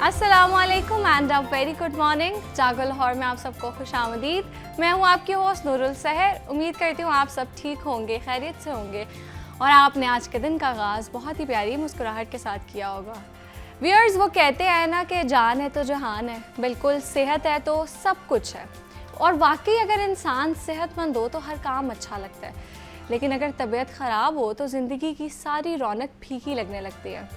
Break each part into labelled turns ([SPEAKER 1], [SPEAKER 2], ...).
[SPEAKER 1] अस्सलामुअलैकुम and a very good morning. जागो लाहौर में आप सबको खुश आमदीद। मैं हूँ आपकी होस्ट नूरुल सहर। उम्मीद करती हूँ आप सब ठीक होंगे, खैरियत से होंगे और आपने आज के दिन का आगाज़ बहुत ही प्यारी मुस्कुराहट के साथ किया होगा। व्यूअर्स, वो कहते हैं ना कि जान है तो जहान है, बिल्कुल सेहत है तो सब कुछ है। और वाकई अगर इंसान सेहतमंद हो तो हर काम अच्छा लगता है, लेकिन अगर तबीयत ख़राब हो तो ज़िंदगी की सारी रौनक फीकी लगने लगती है।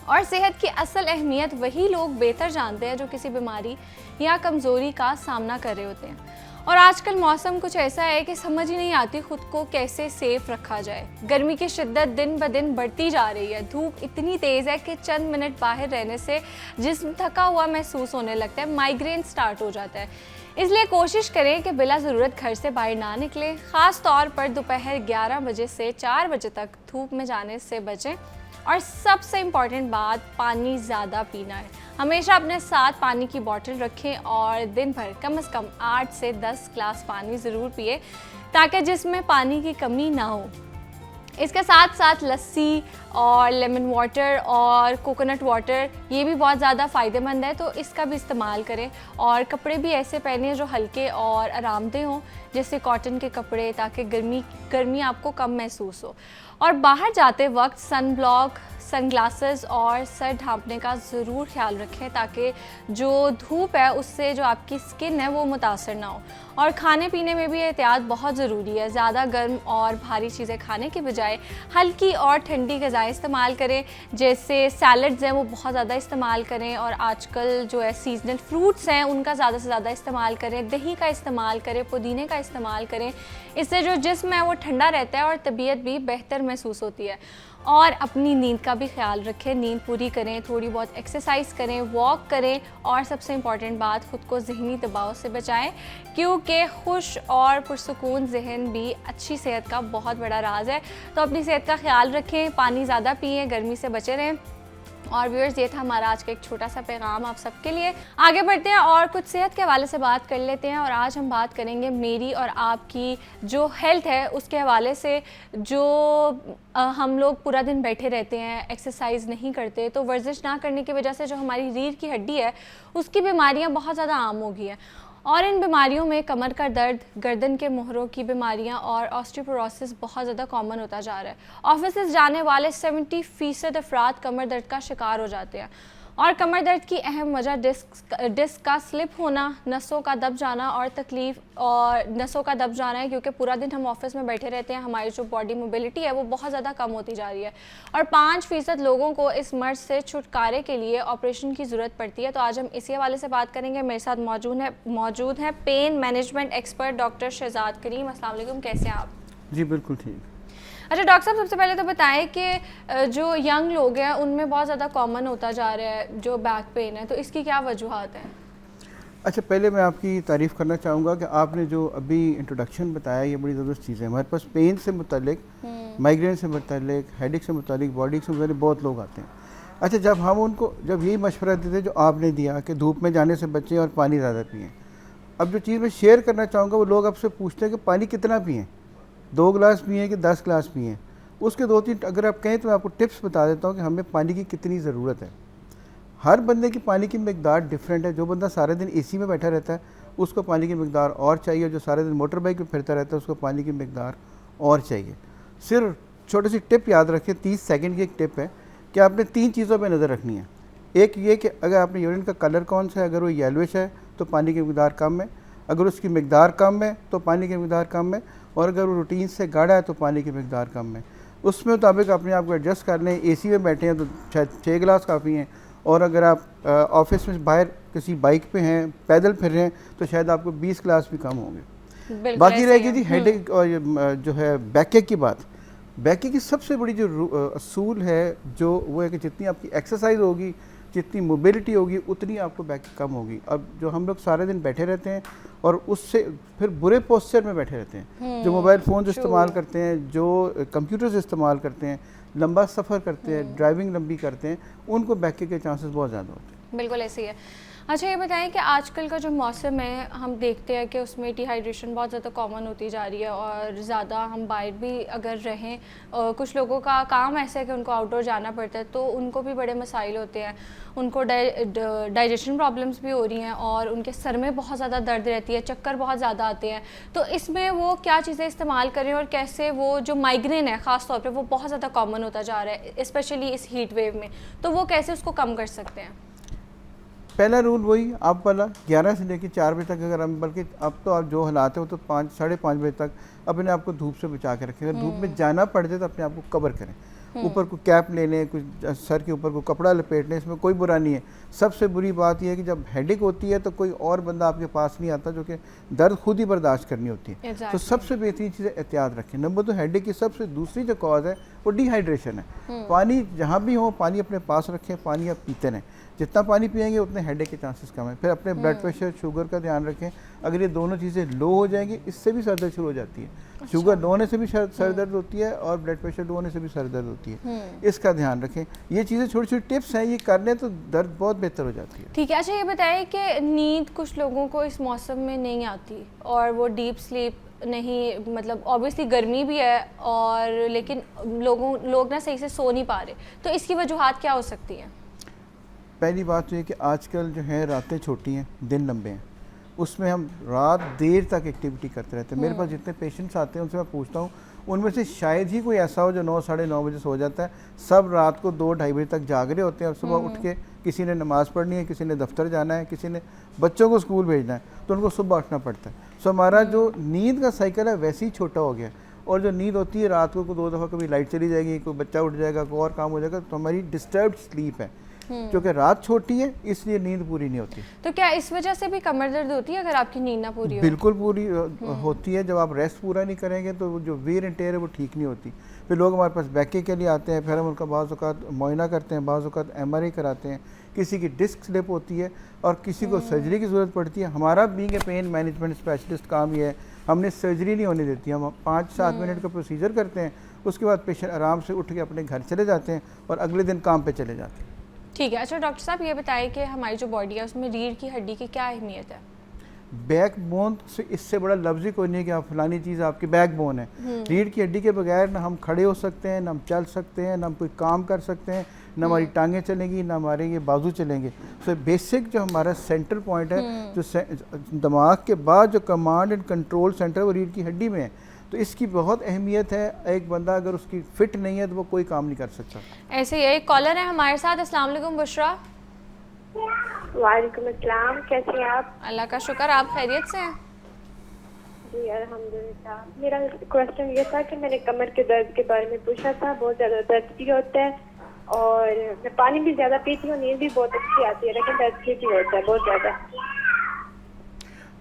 [SPEAKER 1] और सेहत की असल अहमियत वही लोग बेहतर जानते हैं जो किसी बीमारी या कमज़ोरी का सामना कर रहे होते हैं। और आजकल मौसम कुछ ऐसा है कि समझ ही नहीं आती खुद को कैसे सेफ रखा जाए। गर्मी की शिद्दत दिन ब दिन बढ़ती जा रही है। धूप इतनी तेज़ है कि चंद मिनट बाहर रहने से जिस्म थका हुआ महसूस होने लगता है, माइग्रेन स्टार्ट हो जाता है। इसलिए कोशिश करें कि बिला ज़रूरत घर से बाहर ना निकलें। ख़ास तौर पर दोपहर 11 बजे से 4 बजे तक धूप में जाने से बचें। और सबसे इम्पॉर्टेंट बात, पानी ज़्यादा पीना है। हमेशा अपने साथ पानी की बोतल रखें और दिन भर कम से कम 8 से 10 ग्लास पानी ज़रूर पिए ताकि जिसमें पानी की कमी ना हो। इसके साथ साथ लस्सी और लेमन वाटर और कोकोनट वाटर ये भी बहुत ज़्यादा फ़ायदेमंद है, तो इसका भी इस्तेमाल करें। और कपड़े भी ऐसे पहने जो हल्के और आरामदेह हों, जैसे कॉटन के कपड़े, ताकि गर्मी आपको कम महसूस हो। और बाहर जाते वक्त सन ब्लॉक, सनग्लासेस और सर ढांपने का ज़रूर ख्याल रखें ताकि जो धूप है उससे जो आपकी स्किन है वो मुतासर ना हो। और खाने पीने में भी एहतियात बहुत ज़रूरी है। ज़्यादा गर्म और भारी चीज़ें खाने के बजाय हल्की और ठंडी ग़िज़ाएँ इस्तेमाल करें, जैसे सैलड्स हैं वो बहुत ज़्यादा इस्तेमाल करें। और आजकल जो है सीजनल फ्रूट्स हैं उनका ज़्यादा से ज़्यादा इस्तेमाल करें। दही का इस्तेमाल करें, पुदीने का इस्तेमाल करें। इससे जो जिस्म है वो ठंडा रहता है और तबीयत भी बेहतर महसूस होती है। और अपनी नींद का भी ख्याल रखें, नींद पूरी करें, थोड़ी बहुत एक्सरसाइज करें, वॉक करें। और सबसे इम्पॉर्टेंट बात, खुद को ज़हनी दबाव से बचाएं, क्योंकि खुश और पुरसुकून ज़हन भी अच्छी सेहत का बहुत बड़ा राज है। तो अपनी सेहत का ख्याल रखें, पानी ज़्यादा पिएं, गर्मी से बचे रहें। और व्यूअर्स, ये था हमारा आज का एक छोटा सा पैगाम आप सबके लिए। आगे बढ़ते हैं और कुछ सेहत के हवाले से बात कर लेते हैं। और आज हम बात करेंगे मेरी और आपकी जो हेल्थ है उसके हवाले से। जो हम लोग पूरा दिन बैठे रहते हैं, एक्सरसाइज नहीं करते, तो वर्जिश ना करने की वजह से जो हमारी रीढ़ की हड्डी है उसकी बीमारियां बहुत ज़्यादा आम हो गई हैं। और इन बीमारियों में कमर का दर्द, गर्दन के मोहरों की बीमारियां और ऑस्टियोपोरोसिस बहुत ज़्यादा कॉमन होता जा रहा है। ऑफिस जाने वाले 70% अफराद कमर दर्द का शिकार हो जाते हैं। और कमर दर्द की अहम वजह डिस्क का स्लिप होना, नसों का दब जाना और नसों का दब जाना है, क्योंकि पूरा दिन हम ऑफिस में बैठे रहते हैं। हमारी जो बॉडी मोबिलिटी है वो बहुत ज़्यादा कम होती जा रही है और 5% लोगों को इस मर्ज से छुटकारे के लिए ऑपरेशन की ज़रूरत पड़ती है। तो आज हम इसी हवाले से बात करेंगे। मेरे साथ मौजूद है pain management expert doctor Shahzad Karim. अस्सलाम वालेकुम, कैसे हैं आप?
[SPEAKER 2] जी बिल्कुल ठीक।
[SPEAKER 1] अच्छा डॉक्टर साहब, सबसे पहले तो बताएं कि जो यंग लोग हैं उनमें बहुत ज़्यादा कॉमन होता जा रहा है जो बैक पेन है, तो इसकी क्या वजूहत हैं?
[SPEAKER 2] अच्छा, पहले मैं आपकी तारीफ़ करना चाहूँगा कि आपने जो अभी इंट्रोडक्शन बताया ये बड़ी ज़बरदस्त चीज़ है। हमारे पास पेन से मुतल्लिक, माइग्रेन से मुतल्लिक, हेडेक से मुतल्लिक, बॉडी से मुतल्लिक बहुत लोग आते हैं। अच्छा, जब यही मशवरा देते जो आपने दिया कि धूप में जाने से बचें और पानी ज़्यादा पिएँ, अब जो चीज़ मैं शेयर करना चाहूँगा वो लोग आपसे पूछते हैं कि पानी कितना पिएँ, 2 गिलास पिएँ कि 10 गिलास पिएँ। उसके 2-3 अगर आप कहें तो मैं आपको टिप्स बता देता हूँ कि हमें पानी की कितनी ज़रूरत है। हर बंदे की पानी की मकदार डिफरेंट है। जो बंदा सारे दिन एसी में बैठा रहता है उसको पानी की मकदार और चाहिए, जो सारे दिन मोटर बाइक में फिरता रहता है उसको पानी की मकदार और चाहिए। सिर्फ छोटी सी टिप याद रखें, 30 सेकंड की एक टिप है कि आपने 3 चीज़ों पर नज़र रखनी है। एक ये कि अगर आपने यूरिन का कलर कौन सा है, अगर वो येलोइश है तो पानी की मकदार कम है, अगर उसकी मकदार कम है तो पानी की मकदार कम है, और अगर वो रूटीन से गाढ़ा है तो पानी की मकदार कम है। उसमें मुताबिक अपने आप को एडजस्ट कर लें। एसी में बैठे हैं तो शायद 6 गिलास काफ़ी हैं, और अगर आप ऑफिस में बाहर किसी बाइक पे हैं, पैदल फिर रहे हैं, तो शायद आपको 20 गिलास भी कम होंगे। बाकी रहेगी जी हेडेक और जो है बैकेक की बात। बैकेक की सबसे बड़ी जो असूल है जो वो है कि जितनी आपकी एक्सरसाइज होगी, जितनी मोबिलिटी होगी, उतनी आपको बैकेक कम होगी। अब जो हम लोग सारे दिन बैठे रहते हैं और उससे फिर बुरे पोस्चर में बैठे रहते हैं, जो मोबाइल फ़ोन इस्तेमाल करते हैं, जो कंप्यूटर्स इस्तेमाल करते हैं, लंबा सफ़र करते हैं, ड्राइविंग लंबी करते हैं, उनको बैकेक के चांसेस बहुत ज़्यादा होते हैं।
[SPEAKER 1] बिल्कुल ऐसे ही है। अच्छा ये बताएं कि आजकल का जो मौसम है हम देखते हैं कि उसमें डिहाइड्रेशन बहुत ज़्यादा कॉमन होती जा रही है और ज़्यादा हम बाहर भी अगर रहें, कुछ लोगों का काम ऐसा है कि उनको आउटडोर जाना पड़ता है तो उनको भी बड़े मसाइल होते हैं, उनको डाइजेशन प्रॉब्लम्स भी हो रही हैं और उनके सर में बहुत ज़्यादा दर्द रहती है, चक्कर बहुत ज़्यादा आते हैं। तो इसमें वो क्या चीज़ें इस्तेमाल करें और कैसे वो जो माइग्रेन है ख़ास तौर पे वो बहुत ज़्यादा कॉमन होता जा रहा है स्पेशली इस हीट वेव में, तो वो कैसे उसको कम कर सकते हैं?
[SPEAKER 2] पहला रूल वही आप वाला 11 से लेकर 4 बजे तक, अगर हम बल्कि अब तो आप जो हालात है वो तो 5 साढ़े 5 बजे तक अपने आप को धूप से बचा के रखें। अगर धूप में जाना पड़ जाए तो अपने आप को कवर करें, ऊपर को कैप ले लें, कुछ सर के ऊपर को कपड़ा लपेट लें, इसमें कोई बुरा नहीं है। सबसे बुरी बात यह है कि जब हेडेक होती है तो कोई और बंदा आपके पास नहीं आता जो कि दर्द खुद ही बर्दाश्त करनी होती है। तो सबसे बेहतरीन चीज़ है एहतियात रखें। नंबर 2, हेडेक की सबसे दूसरी जो कॉज है वो डिहाइड्रेशन है। पानी जहाँ भी हो पानी अपने पास रखें, पानी आप पीते रहें, जितना पानी पिएंगे उतने हेडेक के चांसेस कम है। फिर अपने ब्लड प्रेशर शुगर का ध्यान रखें, अगर ये दोनों चीज़ें लो हो जाएंगी इससे भी सर दर्द शुरू हो जाती है।
[SPEAKER 1] अच्छा।
[SPEAKER 2] शुगर लो होने से भी सर दर्द होती है और ब्लड प्रेशर लो होने से भी सर दर्द होती है। इसका ध्यान रखें। ये चीज़ें छोटी छोटी टिप्स हैं, ये कर लें तो दर्द बहुत बेहतर हो जाती है।
[SPEAKER 1] ठीक है। अच्छा ये बताइए कि नींद कुछ लोगों को इस मौसम में नहीं आती और वो डीप स्लीप नहीं, मतलब ऑब्वियसली गर्मी भी है और लेकिन लोग ना सही से सो नहीं पा रहे, तो इसकी वजूहात क्या हो सकती हैं?
[SPEAKER 2] पहली बात तो ये कि आजकल जो है रातें छोटी हैं, दिन लंबे हैं, उसमें हम रात देर तक एक्टिविटी करते रहते हैं। मेरे पास जितने पेशेंट्स आते हैं उनसे मैं पूछता हूँ, उनमें से शायद ही कोई ऐसा हो जो 9 साढ़े 9 बजे सो जाता है। सब रात को 2 ढाई बजे तक जाग रहे होते हैं और सुबह उठ के किसी ने नमाज़ पढ़नी है, किसी ने दफ्तर जाना है, किसी ने बच्चों को स्कूल भेजना है, तो उनको सुबह उठना पड़ता है। सो हमारा जो नींद का साइकिल है वैसे ही छोटा हो गया है। और जो नींद होती है रात को 2 दफ़ा कभी लाइट चली जाएगी, कोई बच्चा उठ जाएगा, कोई और काम हो जाएगा, तो हमारी डिस्टर्ब्ड स्लीप है। क्योंकि रात छोटी है इसलिए नींद पूरी नहीं होती।
[SPEAKER 1] तो क्या इस वजह से भी कमर दर्द होती है अगर आपकी नींद ना पूरी हो?
[SPEAKER 2] बिल्कुल पूरी होती है। जब आप रेस्ट पूरा नहीं करेंगे तो जो वीर एंड टेयर है वो ठीक नहीं होती। फिर लोग हमारे पास बैके के लिए आते हैं, फिर हम उनका बाज़ औक़ात मुआयना करते हैं, बाज़ औक़ात MRI कराते हैं, किसी की डिस्क स्लिप होती है और किसी को सर्जरी की ज़रूरत पड़ती है। हमारा being a pain management specialist काम ये है, हमने सर्जरी नहीं होने देती। हम 5-7 मिनट का प्रोसीजर करते हैं, उसके बाद पेशेंट आराम से उठ के अपने घर चले जाते हैं और अगले दिन काम पे चले जाते हैं।
[SPEAKER 1] ठीक है। अच्छा डॉक्टर साहब ये बताएं कि हमारी जो बॉडी है उसमें रीढ़ की हड्डी की क्या अहमियत है?
[SPEAKER 2] बैक बोन से इससे बड़ा लफ्ज़ ही कोई नहीं है कि आप फलानी चीज़ आपकी बैक बोन है। रीढ़ की हड्डी के बगैर ना हम खड़े हो सकते हैं, ना हम चल सकते हैं, ना हम कोई काम कर सकते हैं, ना हमारी टांगें चलेंगी, ना हमारे ये बाजू चलेंगे। सो बेसिक जो हमारा सेंट्रल पॉइंट है, जो दिमाग के बाद जो कमांड एंड कंट्रोल सेंटर है वो रीढ़ की हड्डी में है। तो इसकी बहुत अहमियत है। एक बंदा अगर उसकी फिट नहीं है तो वो कोई काम नहीं कर सकता।
[SPEAKER 1] ऐसे ही एक कॉलर है हमारे साथ। अस्सलाम वालेकुम बुशरा।
[SPEAKER 3] वालेकुम अस्सलाम, कैसे हैं आप?
[SPEAKER 1] अल्लाह का शुक्र, आप खैरियत से हैं?
[SPEAKER 3] जी अल्हम्दुलिल्लाह। मेरा क्वेश्चन ये था कि मैंने कमर के दर्द के बारे में पूछा था। बहुत ज़्यादा दर्द भी होता है और मैं पानी भी ज़्यादा पीती हूँ, नींद भी बहुत अच्छी आती है, लेकिन दर्द भी होता है बहुत ज़्यादा।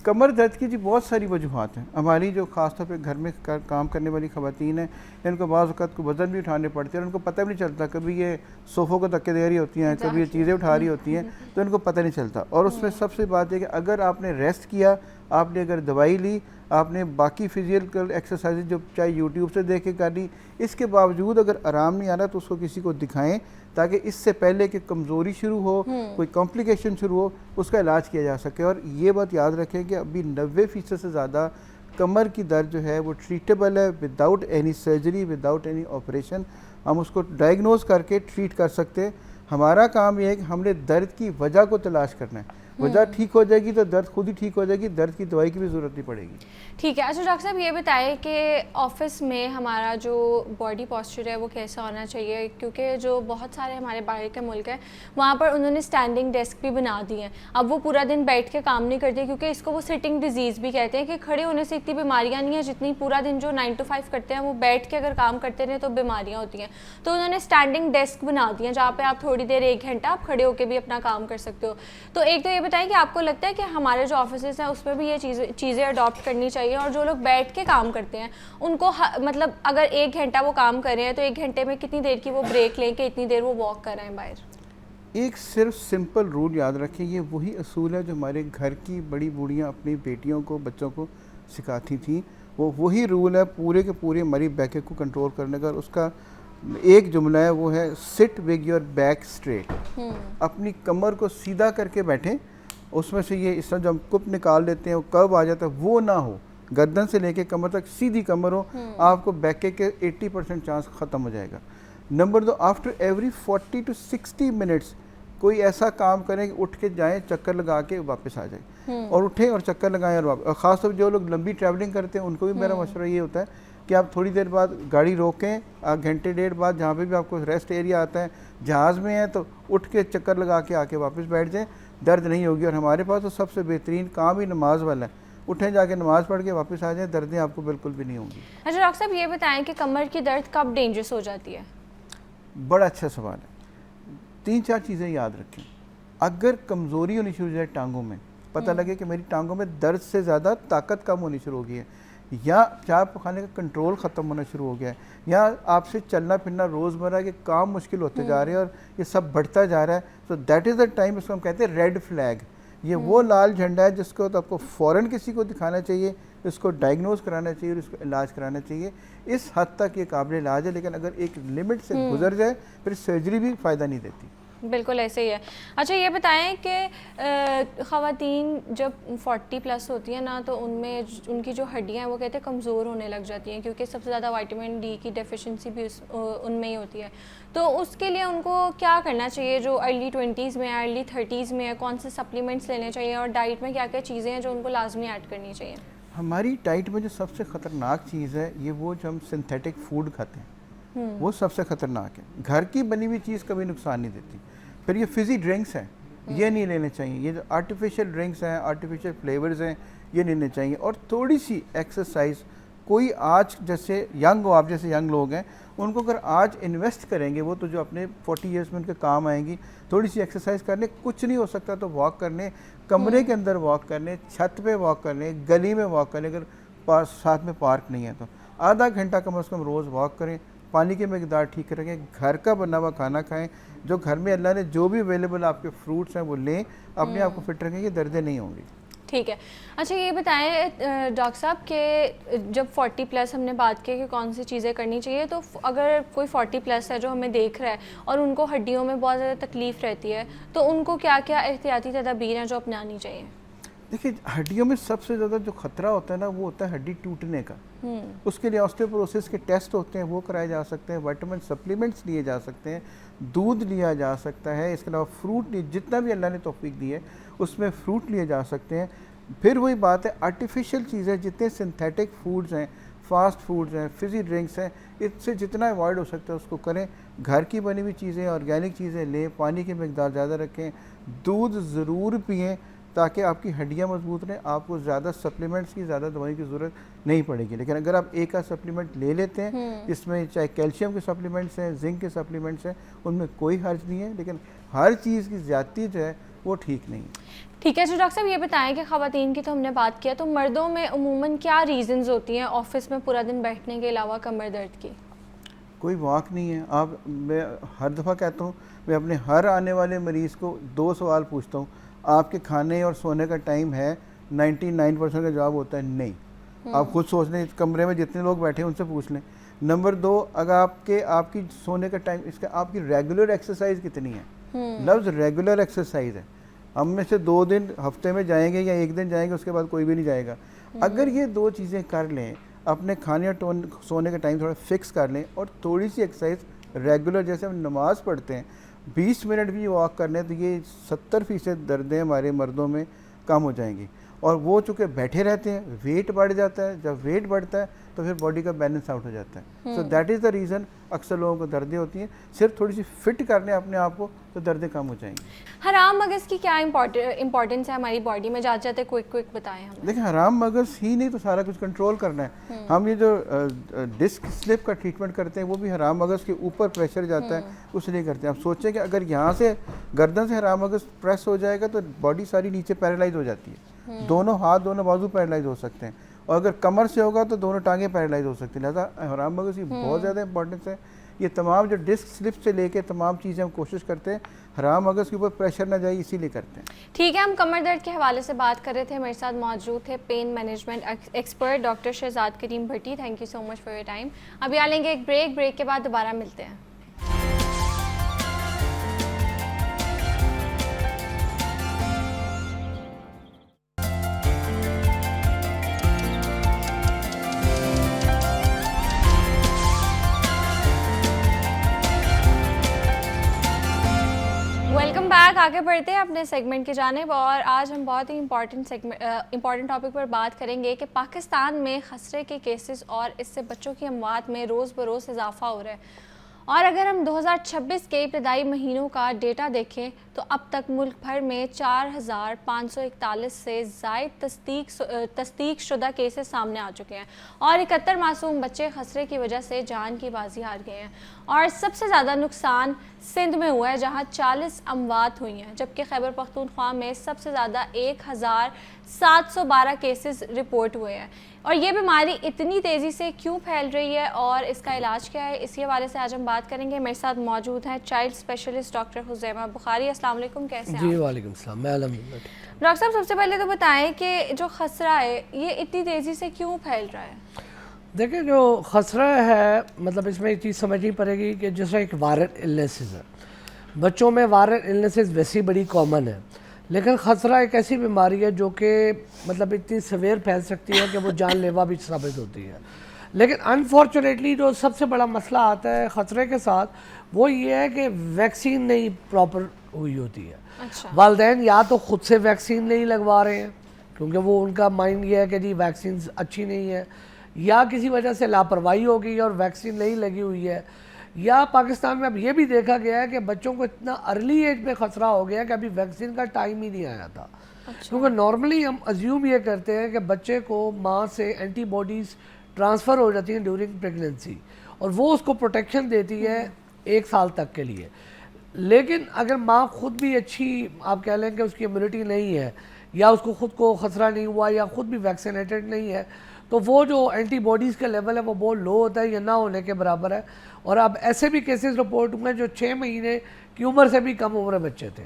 [SPEAKER 2] कमर दर्द की जी बहुत सारी वजूहात हैं। हमारी जो ख़ासतौर पे घर में काम करने वाली ख़वातीन हैं, इनको बाज़ वक़्त को वज़न भी उठाने पड़ते हैं और उनको पता भी नहीं चलता, कभी ये सोफ़ों को धक्के दे रही होती हैं, कभी ये चीज़ें उठा रही होती हैं, तो इनको पता नहीं चलता। और उसमें सबसे बात है कि अगर आपने रेस्ट किया, आपने अगर दवाई ली, आपने बाकी फिजिकल एक्सरसाइज जो चाहे यूट्यूब से देख के कर ली, इसके बावजूद अगर आराम नहीं आ रहा तो उसको किसी को दिखाएं ताकि इससे पहले कि कमज़ोरी शुरू हो, कोई कॉम्प्लिकेशन शुरू हो, उसका इलाज किया जा सके। और ये बात याद रखें कि अभी 90% से ज़्यादा कमर की दर्द जो है वो ट्रीटेबल है without any surgery, without any operation. हम उसको डायग्नोज करके ट्रीट कर सकते हैं। हमारा काम यह है कि हमने दर्द की वजह को तलाश करना है। वजह ठीक हो जाएगी तो दर्द खुद ही ठीक हो जाएगी, दर्द की दवाई की भी ज़रूरत नहीं पड़ेगी।
[SPEAKER 1] ठीक है। अच्छा डॉक्टर साहब ये बताएं कि ऑफिस में हमारा जो बॉडी पोस्चर है वो कैसा होना चाहिए, क्योंकि जो बहुत सारे हमारे बाहर के मुल्क हैं वहाँ पर उन्होंने स्टैंडिंग डेस्क भी बना दिए हैं। अब वो पूरा दिन बैठ के काम नहीं करते क्योंकि इसको वो सिटिंग डिजीज़ भी कहते हैं कि खड़े होने से इतनी बीमारियाँ नहीं हैं जितनी पूरा दिन जो 9 to 5 करते हैं वो बैठ के अगर काम करते रहे तो बीमारियाँ होती हैं। तो उन्होंने स्टैंडिंग डेस्क बना दी हैं जहाँ पर आप थोड़ी देर 1 घंटा आप खड़े होकर भी अपना काम कर सकते हो। तो एक तो ये बताएं कि आपको लगता है कि हमारे जो ऑफिसेज हैं उसमें भी ये चीज़ें अडॉप्ट करनी चाहिए और जो लोग बैठ के काम करते हैं उनको मतलब अगर 1 घंटा वो काम कर रहे हैं तो 1 घंटे में कितनी देर की वो ब्रेक लें कि इतनी देर वो वॉक कर रहे हैं बाहर?
[SPEAKER 2] एक सिर्फ सिंपल रूल याद रखें, ये वही असूल है जो हमारे घर की बड़ी बूढ़ियाँ अपनी बेटियों को, बच्चों को सिखाती थी। वो वही रूल है पूरे के पूरे हमारी बैक को कंट्रोल करने का। उसका एक जुमला है, वो है sit with your back straight. अपनी कमर को सीधा करके बैठें उसमें से ये इस तरह जो हम कुप निकाल लेते हैं वो कब आ जाता है वो ना हो, गर्दन से लेके कमर तक सीधी कमर हो, आपको बैक के 80% चांस ख़त्म हो जाएगा। Number 2, after every 40 to 60 minutes कोई ऐसा काम करें कि उठ के जाएं, चक्कर लगा के वापस आ जाए, और उठें और चक्कर लगाएं और वापस। और ख़ासतौर पर जो लोग लंबी ट्रैवलिंग करते हैं उनको भी मेरा मशवरा ये होता है कि आप थोड़ी देर बाद गाड़ी रोकें, घंटे डेढ़ बाद जहाँ पे भी आपको रेस्ट एरिया आता है, जहाज़ में है तो उठ के चक्कर लगा के आके वापस बैठ जाएं, दर्द नहीं होगी। और हमारे पास तो सबसे बेहतरीन काम ही नमाज वाला है, उठें जाके नमाज़ पढ़ के वापस आ जाएं, दर्दें आपको बिल्कुल भी नहीं होंगी।
[SPEAKER 1] अच्छा डॉक्टर साहब ये बताएं कि कमर की दर्द कब डेंजरस हो जाती है?
[SPEAKER 2] बड़ा अच्छा सवाल है। 3-4 चीज़ें याद रखें। अगर कमज़ोरी होनी शुरू हो जाए टांगों में, पता लगे कि मेरी टांगों में दर्द से ज़्यादा ताकत कम होनी शुरू हो गई है, या चाय खाने का कंट्रोल ख़त्म होना शुरू हो गया है, या आपसे चलना फिरना रोज़मर्रा के काम मुश्किल होते जा रहे हैं और ये सब बढ़ता जा रहा है, तो दैट इज़ द टाइम, इसको हम कहते हैं रेड फ्लैग। ये वो लाल झंडा है जिसको तो आपको फ़ौरन किसी को दिखाना चाहिए, इसको डायग्नोज कराना चाहिए और इसको इलाज कराना चाहिए। इस हद तक ये काबिल इलाज है, लेकिन अगर एक लिमिट से गुजर जाए फिर सर्जरी भी फ़ायदा नहीं देती।
[SPEAKER 1] बिल्कुल ऐसे ही है। अच्छा ये बताएं कि ख़वातीन जब 40+ होती हैं ना, तो उनमें उनकी जो हड्डियां हैं वो कहते हैं कमज़ोर होने लग जाती हैं, क्योंकि सबसे ज़्यादा विटामिन डी की डेफिशिएंसी भी उनमें ही होती है। तो उसके लिए उनको क्या करना चाहिए जो अर्ली 20s में है, अर्ली 30s में है? कौन से सप्लीमेंट्स लेने चाहिए और डाइट में क्या क्या चीज़ें हैं जो उनको लाजमी ऐड करनी चाहिए?
[SPEAKER 2] हमारी डाइट में जो सबसे ख़तरनाक चीज़ है ये वो जो हम सिंथेटिक फूड खाते हैं वो सबसे ख़तरनाक है। घर की बनी हुई चीज़ कभी नुकसान नहीं देती। फिर ये फिज़ी ड्रिंक्स हैं, ये नहीं लेने चाहिए। ये जो आर्टिफिशियल ड्रिंक्स हैं, आर्टिफिशियल फ्लेवर्स हैं, ये लेने चाहिए। और थोड़ी सी एक्सरसाइज, कोई आज जैसे यंग हो, आप जैसे यंग लोग हैं, उनको अगर आज इन्वेस्ट करेंगे वो तो जो अपने 40 ईयर्स में उनके काम आएंगी। थोड़ी सी एक्सरसाइज करने, कुछ नहीं हो सकता तो वॉक करने, कमरे के अंदर वॉक करने, छत पे वॉक करने, गली में वॉक करने, अगर साथ में पार्क नहीं है तो आधा घंटा कम से कम रोज़ वॉक करें। पानी की मकदार ठीक रखें, घर का बना हुआ खाना खाएं, जो घर में अल्लाह ने जो भी अवेलेबल आपके फ्रूट्स हैं वो लें, अपने आप को फिट रखेंगे, दर्दें नहीं होंगी।
[SPEAKER 1] ठीक है। अच्छा ये बताएं डॉक्टर साहब कि जब 40+ हमने बात की कि कौन सी चीज़ें करनी चाहिए, तो अगर कोई 40+ है जो हमें देख रहा है और उनको हड्डियों में बहुत ज़्यादा तकलीफ़ रहती है, तो उनको क्या क्या एहतियाती तदाबीर हैं जो अपनानी चाहिए?
[SPEAKER 2] देखिए, हड्डियों में सबसे ज़्यादा जो खतरा होता है ना वो होता है हड्डी टूटने का। उसके लिए ऑस्टियोपोरोसिस के टेस्ट होते हैं, वो कराए जा सकते हैं, विटामिन सप्लीमेंट्स लिए जा सकते हैं, दूध लिया जा सकता है, इसके अलावा फ्रूट जितना भी अल्लाह ने तौफीक दी है उसमें फ्रूट लिए जा सकते हैं। फिर वही बात है, आर्टिफिशियल चीज़ें, जितने सिंथेटिक फूड्स हैं, फास्ट फूड्स हैं, फिज़ी ड्रिंक्स हैं, इससे जितना अवॉइड हो सकता है उसको करें। घर की बनी हुई चीज़ें, ऑर्गेनिक चीज़ें लें, पानी की मकदार ज़्यादा रखें, दूध ज़रूर पिएँ ताकि आपकी हड्डियाँ मजबूत रहें। आपको ज़्यादा सप्लीमेंट्स की, ज़्यादा दवाई की ज़रूरत नहीं पड़ेगी। लेकिन अगर आप एक आध सप्लीमेंट ले लेते हैं, इसमें चाहे कैल्शियम के सप्लीमेंट्स हैं, जिंक के सप्लीमेंट्स हैं, उनमें कोई हर्ज नहीं है, लेकिन हर चीज़ की ज़्यादती जो है वो ठीक नहीं है।
[SPEAKER 1] ठीक है। तो डॉक्टर साहब ये बताएं कि ख़वातीन की तो हमने बात किया, तो मर्दों में उमूमन क्या रीज़न्स होती हैं ऑफिस में पूरा दिन बैठने के अलावा कमर दर्द की?
[SPEAKER 2] कोई वॉक नहीं है। मैं हर दफ़ा कहता हूँ, मैं अपने हर आने वाले मरीज़ को 2 सवाल पूछता हूँ, आपके खाने और सोने का टाइम है? 99% का जवाब होता है नहीं। आप खुद सोच लें, कमरे में जितने लोग बैठे हैं उनसे पूछ लें। नंबर 2, अगर आपकी सोने का टाइम, इसका आपकी रेगुलर एक्सरसाइज कितनी है? लफ्ज़ रेगुलर एक्सरसाइज है। हम में से 2 दिन हफ्ते में जाएंगे या 1 दिन जाएंगे, उसके बाद कोई भी नहीं जाएगा। अगर ये 2 चीज़ें कर लें, अपने खाने और सोने का टाइम थोड़ा फिक्स कर लें और थोड़ी सी एक्सरसाइज रेगुलर, जैसे हम नमाज़ पढ़ते हैं 20 मिनट भी वॉक करने, तो ये 70% दर्दें हमारे मर्दों में कम हो जाएंगी। और वो चूँकि बैठे रहते हैं, वेट बढ़ जाता है, जब वेट बढ़ता है तो फिर बॉडी का बैलेंस आउट हो जाता है। So that is the reason अक्सर लोगों को दर्दें होती हैं। सिर्फ थोड़ी सी फिट कर लें अपने आप को तो दर्दें कम हो जाएंगी।
[SPEAKER 1] हराम मगज़ की क्या इंपॉर्टेंस है हमारी बॉडी में? जाते जाते क्विक बताएं हमें।
[SPEAKER 2] देखिए, हराम मगज़ ही नहीं तो सारा कुछ कंट्रोल करना है। हम ये जो डिस्क स्लिप का ट्रीटमेंट करते हैं वो भी हराम मगज़ के ऊपर प्रेशर जाता है, उसलिए करते हैं। आप सोचें कि अगर यहाँ से गर्दन से हराम मगज़ प्रेस हो जाएगा तो बॉडी सारी नीचे पैरालाइज हो जाती है, दोनों हाथ, दोनों बाजू पैरालाइज हो सकते हैं, और अगर कमर से होगा तो दोनों टांगें पैरालाइज हो सकती हैं। लिहाजा हराम मगज़ की बहुत ज़्यादा इंपॉर्टेंस है। ये तमाम जो डिस्क स्लिप से लेके तमाम चीज़ें हम कोशिश करते हैं हराम मगज़ के ऊपर प्रेशर ना जाए, इसीलिए करते हैं।
[SPEAKER 1] ठीक है, हम कमर दर्द के हवाले से बात कर रहे थे। मेरे साथ मौजूद थे pain management expert doctor Shahzad Karim Bhatti. Thank you so much for your time. अभी आ लेंगे एक ब्रेक के बाद दोबारा मिलते हैं। तक आगे बढ़ते हैं अपने सेगमेंट की जानिब, और आज हम बहुत ही इंपॉर्टेंट टॉपिक पर बात करेंगे कि पाकिस्तान में खसरे के केसेस और इससे बच्चों की अमवात में रोज़ बरोज़ इजाफा हो रहा है। और अगर हम 2026 के इब्तदाई महीनों का डेटा देखें तो अब तक मुल्क भर में 4,541 से ज़ायद तस्दीक शुदा केसेस सामने आ चुके हैं और 71 मासूम बच्चे खसरे की वजह से जान की बाजी हार गए हैं। और सबसे ज़्यादा नुकसान सिंध में हुआ है जहां 40 अमवात हुई हैं, जबकि खैबर पख्तूनख्वा में सबसे ज़्यादा 1,712 केसेस रिपोर्ट हुए हैं। और ये बीमारी इतनी तेज़ी से क्यों फैल रही है और इसका इलाज क्या है, इसी हवाले से आज हम बात करेंगे। मेरे साथ मौजूद हैं चाइल्ड स्पेशलिस्ट डॉक्टर हुज़ैमा बुखारी। अस्सलाम वालेकुम, कैसे हैं
[SPEAKER 4] जी?
[SPEAKER 1] आप?
[SPEAKER 4] वालेकुम सलाम, मैं अल्हम्दुलिल्लाह।
[SPEAKER 1] डॉक्टर साहब, सबसे पहले तो बताएं कि जो खसरा है ये इतनी तेज़ी से क्यों फैल रहा है?
[SPEAKER 4] देखिए, जो खसरा है मतलब इसमें एक चीज़ समझनी पड़ेगी कि जैसे एक वायरल इलनेसेस है, बच्चों में वायरल इलनेसेस वैसी बड़ी कॉमन है, लेकिन खसरा एक ऐसी बीमारी है जो कि मतलब इतनी सवेर फैल सकती है कि वो जानलेवा भी साबित होती है। लेकिन अनफॉर्चुनेटली जो सबसे बड़ा मसला आता है खसरे के साथ वो ये है कि वैक्सीन नहीं प्रॉपर हुई होती है।
[SPEAKER 1] अच्छा।
[SPEAKER 4] वालिदैन या तो ख़ुद से वैक्सीन नहीं लगवा रहे हैं क्योंकि वो उनका माइंड ये है कि जी वैक्सीन अच्छी नहीं है, या किसी वजह से लापरवाही हो गई और वैक्सीन नहीं लगी हुई है, या पाकिस्तान में अब ये भी देखा गया है कि बच्चों को इतना अर्ली एज में खतरा हो गया कि अभी वैक्सीन का टाइम ही नहीं आया था।
[SPEAKER 1] अच्छा।
[SPEAKER 4] क्योंकि नॉर्मली हम अज्यूम ये करते हैं कि बच्चे को माँ से एंटीबॉडीज़ ट्रांसफ़र हो जाती हैं ड्यूरिंग प्रेगनेंसी और वो उसको प्रोटेक्शन देती है 1 साल तक के लिए। लेकिन अगर माँ खुद भी अच्छी, आप कह लें कि उसकी इम्यूनिटी नहीं है या उसको खुद को खतरा नहीं हुआ या खुद भी वैक्सीनेटेड नहीं है, तो वो जो एंटीबॉडीज़ का लेवल है वो बहुत लो होता है या ना होने के बराबर है। और अब ऐसे भी केसेस रिपोर्ट हुए हैं जो 6 महीने की उम्र से भी कम उम्र बच्चे थे।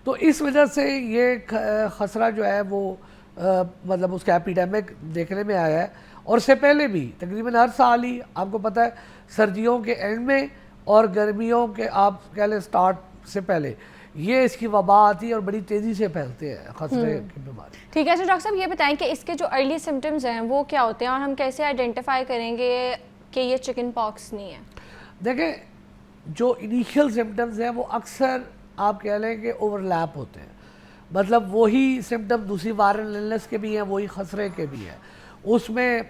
[SPEAKER 4] तो इस वजह से ये खसरा जो है वो मतलब उसका एपिडेमिक देखने में आया है। और इससे पहले भी तकरीबन हर साल ही आपको पता है सर्दियों के एंड में और गर्मियों के आप कह लें स्टार्ट से पहले ये इसकी वबा आती है और बड़ी तेज़ी से फैलते हैं खसरे की बीमारी।
[SPEAKER 1] ठीक है। अच्छा डॉक्टर साहब, ये बताएं कि इसके जो अर्ली सिम्टम्स हैं वो क्या होते हैं और हम कैसे आइडेंटिफाई करेंगे कि ये चिकन पॉक्स नहीं है?
[SPEAKER 4] देखें, जो इनिशियल सिम्टम्स हैं वो अक्सर आप कह लें कि ओवरलैप होते हैं, मतलब वही सिम्टम दूसरी वायरल इलनेस के भी हैं, वही खसरे के भी हैं। उसमें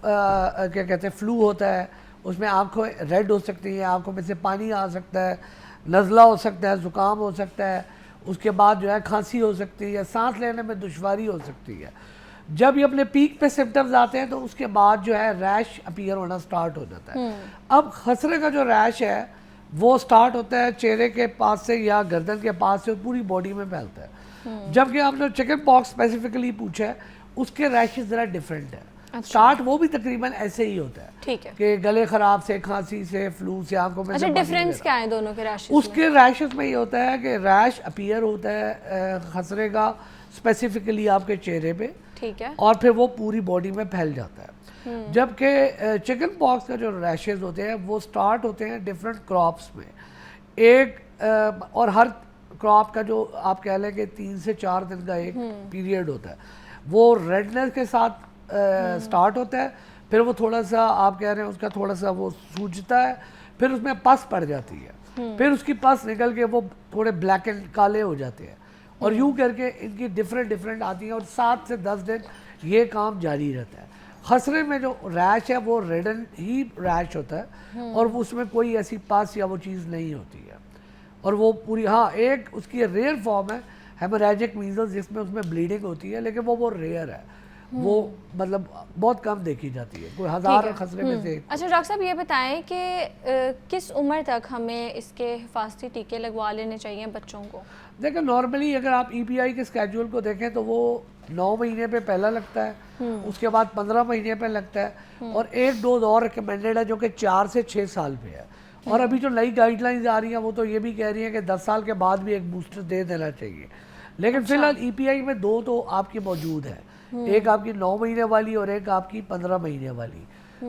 [SPEAKER 4] क्या कहते हैं फ्लू होता है, उसमें आँखों रेड हो सकती हैं, आँखों में से पानी आ सकता है, नज़ला हो सकता है, ज़ुकाम हो सकता है, उसके बाद जो है खांसी हो सकती है, सांस लेने में दुश्वारी हो सकती है। जब ये अपने पीक पे सिम्टम्स आते हैं तो उसके बाद जो है रैश अपीयर होना स्टार्ट हो जाता है। अब खसरे का जो रैश है वो स्टार्ट होता है चेहरे के पास से या गर्दन के पास से, पूरी बॉडी में फैलता है। जबकि आपने चिकन पॉक्स स्पेसिफिकली पूछा है, उसके रैशेस ज़रा डिफरेंट है।
[SPEAKER 1] अच्छा।
[SPEAKER 4] स्टार्ट वो भी तकरीबन ऐसे ही होता है,
[SPEAKER 1] ठीक है,
[SPEAKER 4] कि गले खराब से, खांसी से, फ्लू से, आंखों में।
[SPEAKER 1] अच्छा, डिफरेंस क्या है दोनों के रैशेस
[SPEAKER 4] उसके रैशेस में ये होता है कि रैश अपीयर होता है खसरे का स्पेसिफिकली आपके चेहरे पे,
[SPEAKER 1] ठीक है,
[SPEAKER 4] और फिर वो पूरी बॉडी में फैल जाता है। जबकि चिकन पॉक्स का जो रैशेस होते हैं वो स्टार्ट होते हैं डिफरेंट क्रॉप्स में, एक और हर क्रॉप का जो आप कह लें कि 3 से 4 दिन का एक पीरियड होता है, वो रेडनेस के साथ स्टार्ट होता है, फिर वो थोड़ा सा आप कह रहे हैं उसका थोड़ा सा वो सूजता है, फिर उसमें पस पड़ जाती है, फिर उसकी पस निकल के वो थोड़े ब्लैक एंड काले हो जाते हैं, और यूँ करके इनकी डिफरेंट आती हैं और 7 से 10 दिन ये काम जारी रहता है। खसरे में जो रैश है वो रेडन ही रैश होता है और उसमें कोई ऐसी पस या वो चीज़ नहीं होती है, और वो पूरी, हाँ एक उसकी रेयर फॉर्म है हेमोरेजिक मीजल्स जिसमें उसमें ब्लीडिंग होती है, लेकिन वो रेयर है, वो मतलब बहुत कम देखी जाती है, कोई 1000 खसरे में से।
[SPEAKER 1] अच्छा डॉक्टर साहब, ये बताएं कि किस उम्र तक हमें इसके हिफाजती टीके लगवा लेने चाहिए बच्चों को?
[SPEAKER 4] देखिए, नॉर्मली अगर आप EPI के स्केड्यूल को देखें तो वो 9 महीने पे पहला लगता है, उसके बाद 15 महीने पे लगता है, और एक डोज और रिकमेंडेड है जो कि 4 से 6 साल पे है। और अभी जो नई गाइडलाइंस आ रही हैं वो तो ये भी कह रही हैं कि 10 साल के बाद भी एक बूस्टर दे देना चाहिए। लेकिन फिलहाल EPI में 2 तो आपकी मौजूद है, एक आपकी 9 महीने वाली और एक आपकी 15 महीने वाली।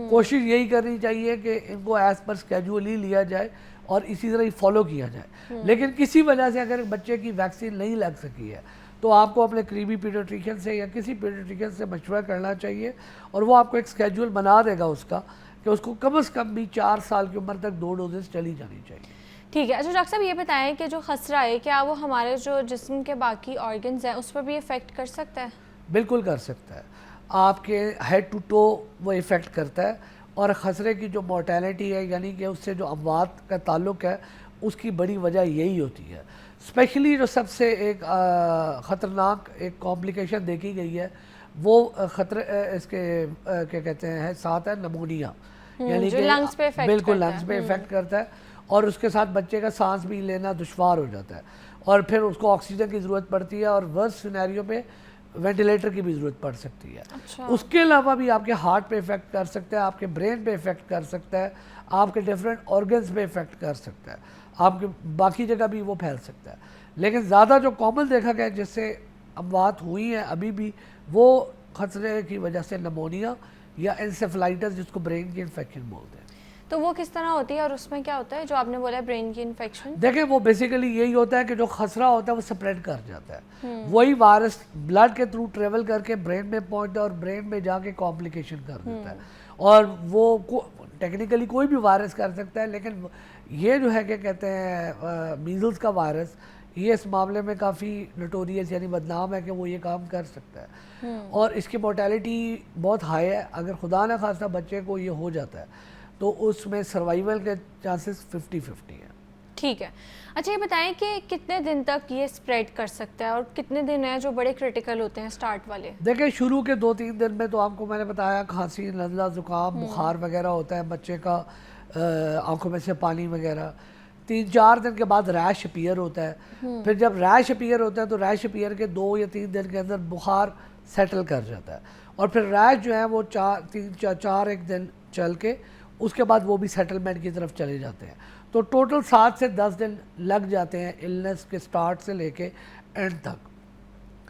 [SPEAKER 4] कोशिश यही करनी चाहिए कि इनको एज पर स्केड्यूल ही लिया जाए और इसी तरह ही फॉलो किया जाए। लेकिन किसी वजह से अगर बच्चे की वैक्सीन नहीं लग सकी है तो आपको अपने करीबी पीडियाट्रिशियन से या किसी पीडियाट्रिशियन से मशवरा करना चाहिए, और वो आपको एक स्केड्यूल बना देगा उसका कि उसको कम से कम भी 4 साल की उम्र तक 2 डोजेस चली जानी चाहिए।
[SPEAKER 1] ठीक है। अच्छा डॉक्टर साहब ये बताएं कि जो खसरा है क्या वो हमारे जो जिस्म के बाकी ऑर्गन्स हैं उस पर भी इफ़ेक्ट कर सकता है?
[SPEAKER 4] बिल्कुल कर सकता है, आपके हेड टू टो वो इफ़ेक्ट करता है। और खसरे की जो मोर्टेलिटी है यानी कि उससे जो अमवात का ताल्लुक़ है उसकी बड़ी वजह यही होती है। स्पेशली जो सबसे एक ख़तरनाक एक कॉम्प्लिकेशन देखी गई है वो खतरे इसके क्या कहते हैं साथ है नमोनिया, यानी कि
[SPEAKER 1] लंग्स पे इफेक्ट
[SPEAKER 4] बिल्कुल
[SPEAKER 1] करता
[SPEAKER 4] लंग्स पे इफेक्ट करता है और उसके साथ बच्चे का सांस भी लेना दुश्वार हो जाता है और फिर उसको ऑक्सीजन की ज़रूरत पड़ती है और वर्स्ट सिनेरियो पे वेंटिलेटर की भी ज़रूरत पड़ सकती है।
[SPEAKER 1] अच्छा।
[SPEAKER 4] उसके अलावा भी आपके हार्ट पे इफ़ेक्ट कर सकता है, आपके ब्रेन पे इफ़ेक्ट कर सकता है, आपके डिफरेंट ऑर्गन्स पे इफ़ेक्ट कर सकता है, आपके बाकी जगह भी वो फैल सकता है। लेकिन ज़्यादा जो कॉमन देखा गया जिससे अमवात हुई है अभी भी वो खतरे की वजह से नमोनिया या एंसेफेलाइटिस जिसको ब्रेन की इन्फेक्शन बोलते हैं।
[SPEAKER 1] तो वो किस तरह होती है और उसमें क्या होता है जो आपने बोला ब्रेन की इन्फेक्शन?
[SPEAKER 4] देखें वो बेसिकली यही होता है कि जो खसरा होता है वो स्प्रेड कर जाता है, वही वायरस ब्लड के थ्रू ट्रेवल करके ब्रेन में पहुंचता है और ब्रेन में जाके कॉम्प्लिकेशन कर देता है। और वो टेक्निकली कोई भी वायरस कर सकता है, लेकिन ये जो है क्या कहते हैं मीजल्स का वायरस ये इस मामले में काफ़ी नोटोरियस यानी बदनाम है कि वो ये काम कर सकता है और इसकी मोर्टेलिटी बहुत हाई है। अगर खुदा न खास्ता बच्चे को ये हो जाता है तो उसमें सर्वाइवल के चांसेस 50-50 हैं।
[SPEAKER 1] ठीक है। अच्छा ये बताएं कि कितने दिन तक ये स्प्रेड कर सकता है और कितने दिन हैं जो बड़े क्रिटिकल होते हैं स्टार्ट वाले?
[SPEAKER 4] देखिए शुरू के 2-3 दिन में तो आपको मैंने बताया खांसी, नज़ला, ज़ुकाम, बुखार वगैरह होता है बच्चे का, आंखों में से पानी वगैरह। 3-4 दिन के बाद रैश अपीयर होता है। फिर जब रैश अपीयर होता है तो रैश अपीयर के 2 या 3 दिन के अंदर बुखार सेटल कर जाता है और फिर रैश जो है वो 4 दिन चल के उसके बाद वो भी सेटलमेंट की तरफ चले जाते हैं। तो टोटल 7 से 10 दिन लग जाते हैं इलनेस के स्टार्ट से लेके एंड तक।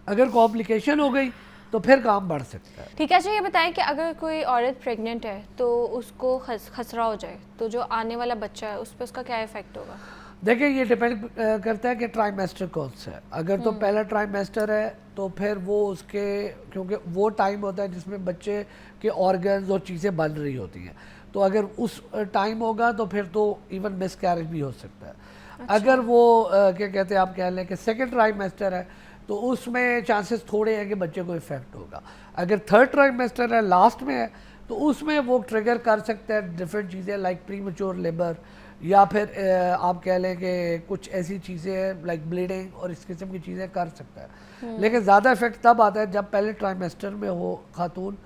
[SPEAKER 4] अगर कॉम्प्लिकेशन हो गई तो फिर काम बढ़ सकता है।
[SPEAKER 1] ठीक है। अच्छा ये बताएं कि अगर कोई औरत प्रेग्नेंट है तो उसको खसरा हो जाए तो जो आने वाला बच्चा है उस पर उसका क्या इफेक्ट होगा?
[SPEAKER 4] देखिए ये डिपेंड करता है कि ट्राइमेस्टर कौन सा है। अगर तो पहला ट्राइमेस्टर है तो फिर वो उसके क्योंकि वो टाइम होता है जिसमें बच्चे के ऑर्गन्स और चीज़ें बन रही होती हैं, तो अगर उस टाइम होगा तो फिर तो इवन मिसकैरेज भी हो सकता है। अच्छा। अगर वो क्या कहते हैं आप कह लें कि सेकेंड ट्राइमेस्टर है तो उसमें चांसेस थोड़े हैं कि बच्चे को इफेक्ट होगा। अगर थर्ड ट्राइमेस्टर है लास्ट में है तो उसमें वो ट्रिगर कर सकता है डिफरेंट चीज़ें लाइक प्रीमेच्योर लेबर या फिर आप कह लें कि कुछ ऐसी चीज़ें हैं लाइक ब्लीडिंग और इस किस्म की चीज़ें कर सकता है। लेकिन ज़्यादा इफेक्ट तब आता है जब पहले ट्राइमेस्टर में हो खातून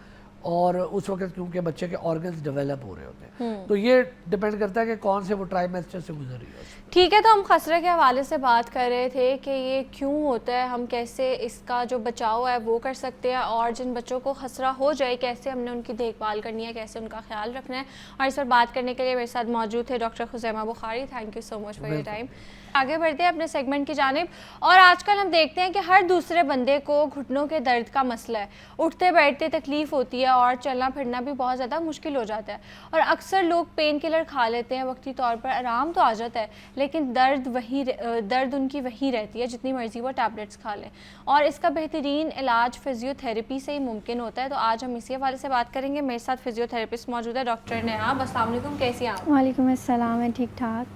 [SPEAKER 4] और उस वक्त क्योंकि बच्चे के ऑर्गन्स डेवलप हो रहे होते हैं। तो ये डिपेंड करता है कि कौन से वो ट्राइमेस्टर से गुजर रही है।
[SPEAKER 1] ठीक है। तो हम खसरे के हवाले से बात कर रहे थे कि ये क्यों होता है, हम कैसे इसका जो बचाव है वो कर सकते हैं और जिन बच्चों को खसरा हो जाए कैसे हमने उनकी देखभाल करनी है, कैसे उनका ख्याल रखना है। और इस पर बात करने के लिए मेरे साथ मौजूद थे doctor Khuzaima Bukhari. Thank you so much for your time. आगे बढ़ते हैं अपने सेगमेंट की जानिब। और आजकल हम देखते हैं कि हर दूसरे बंदे को घुटनों के दर्द का मसला है, उठते बैठते तकलीफ़ होती है और चलना फिरना भी बहुत ज़्यादा मुश्किल हो जाता है। और अक्सर लोग पेन किलर खा लेते हैं, वक्ती तौर पर आराम तो आ जाता है लेकिन दर्द उनकी वही रहती है जितनी मर्जी वो टैबलेट्स खा लें। और इसका बेहतरीन इलाज फिजियोथेरेपी से ही मुमकिन होता है। तो आज हम इसी हवाले से बात करेंगे। मेरे साथ फिजियोथेरेपिस्ट मौजूद है डॉक्टर नयाब। अस्सलाम वालेकुम, कैसी हैं आप?
[SPEAKER 5] वालेकुम अस्सलाम, मैं ठीक ठाक।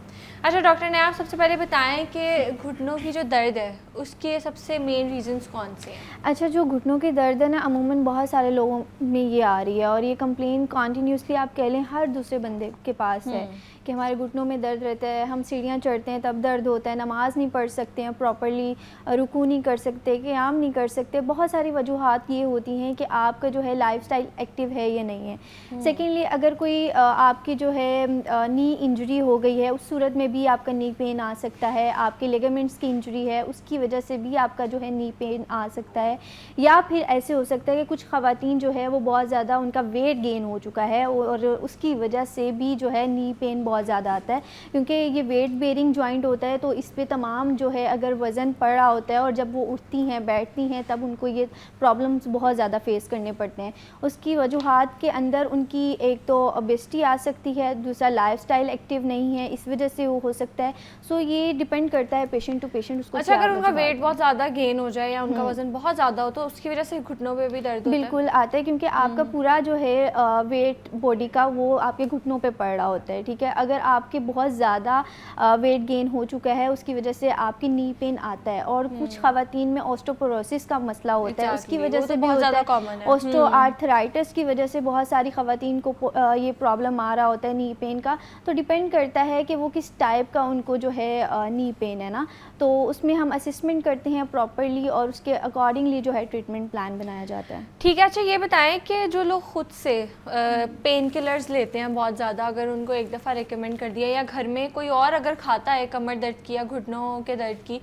[SPEAKER 1] अच्छा डॉक्टर नयाब, सबसे पहले बताएं कि घुटनों की जो दर्द है उसके सबसे मेन रीजंस कौन से हैं?
[SPEAKER 5] अच्छा, जो घुटनों की दर्द है ना अमूमन बहुत सारे लोगों में ये आ रही है और ये कंप्लेन कॉन्टीन्यूसली आप कह लें हर दूसरे बंदे के पास है कि हमारे घुटनों में दर्द रहता है, हम सीढ़ियाँ चढ़ते हैं तब दर्द होता है, नमाज़ नहीं पढ़ सकते हैं प्रॉपर्ली, रुकू नहीं कर सकते, क़याम नहीं कर सकते। बहुत सारी वजूहात ये होती हैं कि आपका जो है लाइफस्टाइल एक्टिव है या नहीं है। सेकेंडली अगर कोई आपकी जो है नी इंजरी हो गई है उस सूरत में भी आपका नी पेन आ सकता है। आपके लिगामेंट्स की इंजरी है उसकी वजह से भी आपका जो है नी पेन आ सकता है। या फिर ऐसे हो सकता है कि कुछ ख़वातीन जो है वो बहुत ज़्यादा उनका वेट गेन हो चुका है और उसकी वजह से भी जो है नी पेन बहुत ज़्यादा आता है, क्योंकि ये वेट बेयरिंग जॉइंट होता है तो इस पे तमाम जो है अगर वज़न पड़ रहा होता है और जब वो उठती हैं बैठती हैं तब उनको ये प्रॉब्लम्स बहुत ज़्यादा फेस करने पड़ते हैं। उसकी वजूहात के अंदर उनकी एक तो ओबेसिटी आ सकती है, दूसरा लाइफस्टाइल एक्टिव नहीं है, इस वजह से वो हो सकता है। सो ये डिपेंड करता है पेशेंट टू पेशेंट उसको।
[SPEAKER 1] अच्छा, अगर उनका वेट बहुत ज़्यादा गेन हो जाए या उनका वजन बहुत ज़्यादा हो तो उसकी वजह से घुटनों पे भी दर्द होता है?
[SPEAKER 5] बिल्कुल आता है, क्योंकि आपका पूरा जो है वेट बॉडी का वो आपके घुटनों पे पड़ रहा होता है, ठीक है। अगर आपके बहुत ज़्यादा वेट गेन हो चुका है उसकी वजह से आपकी नी पेन आता है, और कुछ ख़वातीन में ऑस्टोपोरोसिस का मसला होता है, उसकी वजह से भी
[SPEAKER 1] बहुत
[SPEAKER 5] होता
[SPEAKER 1] ज़्यादा
[SPEAKER 5] है।
[SPEAKER 1] कॉमन है।
[SPEAKER 5] ऑस्टोआर्थराइटिस की वजह से बहुत सारी ख़वातीन को ये प्रॉब्लम आ रहा होता है नी पेन का। तो डिपेंड करता है कि वो किस टाइप का उनको जो है नी पेन है ना, तो उसमें हम असेसमेंट करते हैं प्रॉपरली और उसके अकॉर्डिंगली जो है ट्रीटमेंट प्लान बनाया जाता है।
[SPEAKER 1] ठीक है। अच्छा, ये बताएं कि जो लोग खुद से पेन किलर्स लेते हैं बहुत ज़्यादा, अगर उनको एक दफ़ा रिकमेंड कर दिया या घर में कोई और अगर खाता है कमर दर्द की या घुटनों के दर्द की,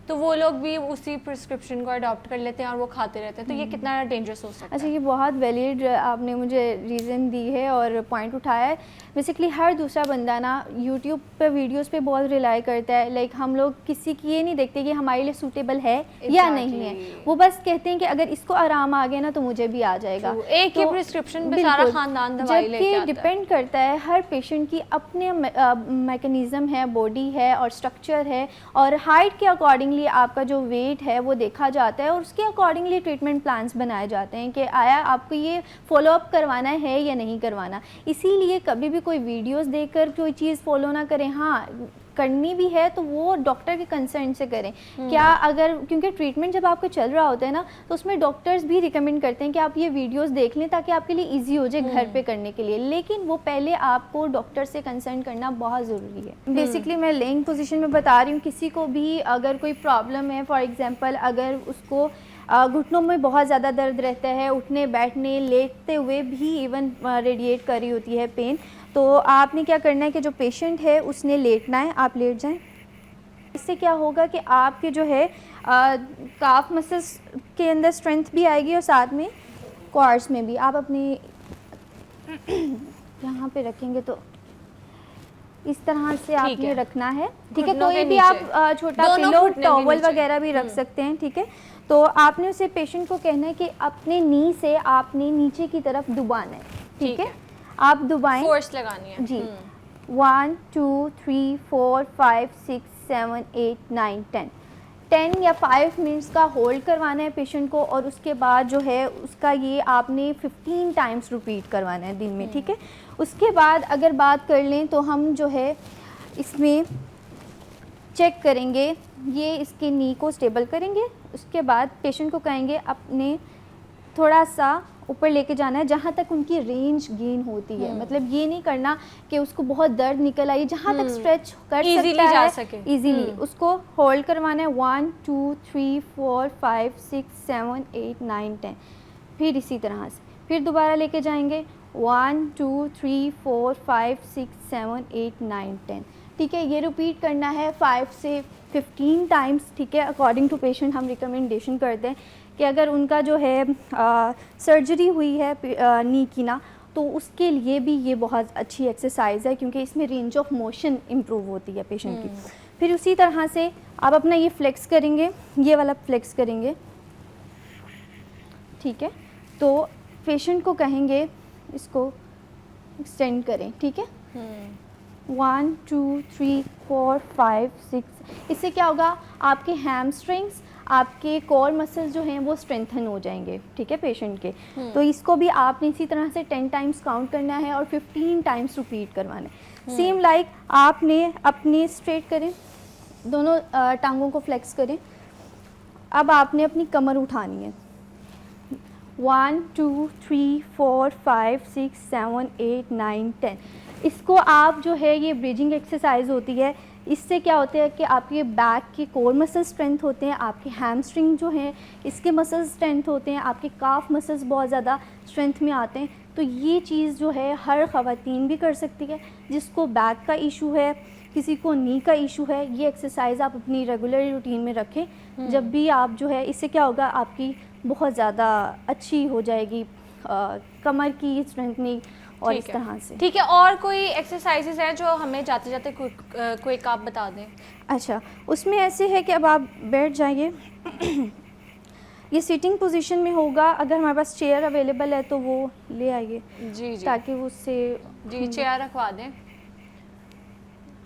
[SPEAKER 1] तो वो लोग भी उसी प्रिस्क्रिप्शन को अडॉप्ट कर लेते हैं और वो खाते रहते हैं, तो ये कितना डेंजरस हो सकता है?
[SPEAKER 5] अच्छा, ये बहुत वैलिड आपने मुझे रीज़न दी है और पॉइंट उठाया है। बेसिकली हर दूसरा बंदा ना यूट्यूब पे वीडियोस पे बहुत रिलाई करता है। लाइक हम लोग किसी की ये नहीं देखते कि हमारे लिए सूटेबल है या नहीं है, वो बस कहते हैं कि अगर इसको आराम आ गया ना तो मुझे भी आ जाएगा।
[SPEAKER 1] एक ही प्रिस्क्रिप्शन पे सारा खानदान दवाई लेके आता है।
[SPEAKER 5] डिपेंड करता है हर पेशेंट की अपने मैकेनिज़्म है, बॉडी है और स्ट्रक्चर है, और हाइट के अकॉर्डिंगली आपका जो वेट है वो देखा जाता है और उसके अकॉर्डिंगली ट्रीटमेंट प्लान्स बनाए जाते हैं कि आया आपको ये फॉलोअप करवाना है या नहीं करवाना। इसीलिए कभी भी कोई वीडियोस देखकर कोई चीज़ फॉलो ना करें। हाँ, करनी भी है तो वो डॉक्टर के कंसर्न से करें। क्या अगर, क्योंकि ट्रीटमेंट जब आपका चल रहा होता है ना तो उसमें डॉक्टर्स भी रिकमेंड करते हैं कि आप ये वीडियोस देख लें ताकि आपके लिए इजी हो जाए घर पे करने के लिए, लेकिन वो पहले आपको डॉक्टर से कंसर्न करना बहुत ज़रूरी है। बेसिकली मैं लेइंग पोजीशन में बता रही हूँ, किसी को भी अगर कोई प्रॉब्लम है, फॉर एग्जांपल अगर उसको घुटनों में बहुत ज़्यादा दर्द रहता है, उठने बैठने लेटते हुए भी इवन रेडिएट कर रही होती है पेन, तो आपने क्या करना है कि जो पेशेंट है उसने लेटना है, आप लेट जाएं। इससे क्या होगा कि आपके जो है काफ मसल्स के अंदर स्ट्रेंथ भी आएगी और साथ में क्वाड्स में भी। आप अपनी यहाँ पे रखेंगे तो इस तरह से आपने रखना है, ठीक है। कोई भी आप छोटा पिलो टॉवल वगैरह भी रख सकते हैं, ठीक है। तो आपने उसे पेशेंट को कहना है कि अपने नी से आपने नीचे की तरफ दबाना है, ठीक है। आप दबाएं,
[SPEAKER 1] फोर्स लगानी है
[SPEAKER 5] जी। 1 2 3 4 5 6 7 8 9 10 या 5 मिनट्स का होल्ड करवाना है पेशेंट को, और उसके बाद जो है उसका ये आपने 15 टाइम्स रिपीट करवाना है दिन में, ठीक है। उसके बाद अगर बात कर लें तो हम जो है इसमें चेक करेंगे, ये इसके नी को स्टेबल करेंगे। उसके बाद पेशेंट को कहेंगे अपने थोड़ा सा ऊपर लेके जाना है जहाँ तक उनकी रेंज गेन होती है। मतलब ये नहीं करना कि उसको बहुत दर्द निकल आई, जहाँ तक स्ट्रेच कर सकता है इजीली उसको होल्ड करवाना है। 1 2 3 4 5 6 7 8 9 10, फिर इसी तरह से फिर दोबारा लेके जाएंगे 1 2 3 4 5 6 7 8 9 10, ठीक है। ये रिपीट करना है 5 से 15 टाइम्स, ठीक है। अकॉर्डिंग टू पेशेंट हम रिकमेंडेशन करते हैं कि अगर उनका जो है सर्जरी हुई है नी की ना, तो उसके लिए भी ये बहुत अच्छी एक्सरसाइज है, क्योंकि इसमें रेंज ऑफ मोशन इम्प्रूव होती है पेशेंट की। फिर उसी तरह से आप अपना ये फ्लेक्स करेंगे, ये वाला फ्लेक्स करेंगे, ठीक है। तो पेशेंट को कहेंगे इसको एक्सटेंड करें, ठीक है। 1 2 3 4 5 6, इससे क्या होगा, आपके हैमस्ट्रिंग्स, आपके कोर मसल्स जो हैं वो स्ट्रेंथन हो जाएंगे, ठीक है, पेशेंट के। तो इसको भी आपने इसी तरह से 10 टाइम्स काउंट करना है और 15 टाइम्स रिपीट करवाना है। सेम लाइक आपने अपने स्ट्रेट करें, दोनों टांगों को फ्लेक्स करें। अब आपने अपनी कमर उठानी है। 1 2 3 4 5 6 7 8 9 10, इसको आप जो है ये ब्रिजिंग एक्सरसाइज होती है। इससे क्या होता है कि आपके बैक के कोर मसल स्ट्रेंथ होते हैं, आपके हैमस्ट्रिंग जो हैं इसके मसल स्ट्रेंथ होते हैं, आपके काफ मसल्स बहुत ज़्यादा स्ट्रेंथ में आते हैं। तो ये चीज़ जो है हर ख़वातीन भी कर सकती है, जिसको बैक का इशू है, किसी को नी का इशू है। ये एक्सरसाइज आप अपनी रेगुलर रूटीन में रखें जब भी आप जो है, इससे क्या होगा, आपकी बहुत ज़्यादा अच्छी हो जाएगी कमर की स्ट्रेंथनिंग और इस तरह से।
[SPEAKER 1] ठीक है, और कोई एक्सरसाइजेज हैं जो हमें जाते जाते क्विक आप बता दें?
[SPEAKER 5] अच्छा, उसमें ऐसे है कि अब आप बैठ जाइए ये सिटिंग पोजीशन में होगा। अगर हमारे पास चेयर अवेलेबल है तो वो ले आइए,
[SPEAKER 1] जी जी,
[SPEAKER 5] ताकि वो उससे
[SPEAKER 1] जी चेयर रखवा दें।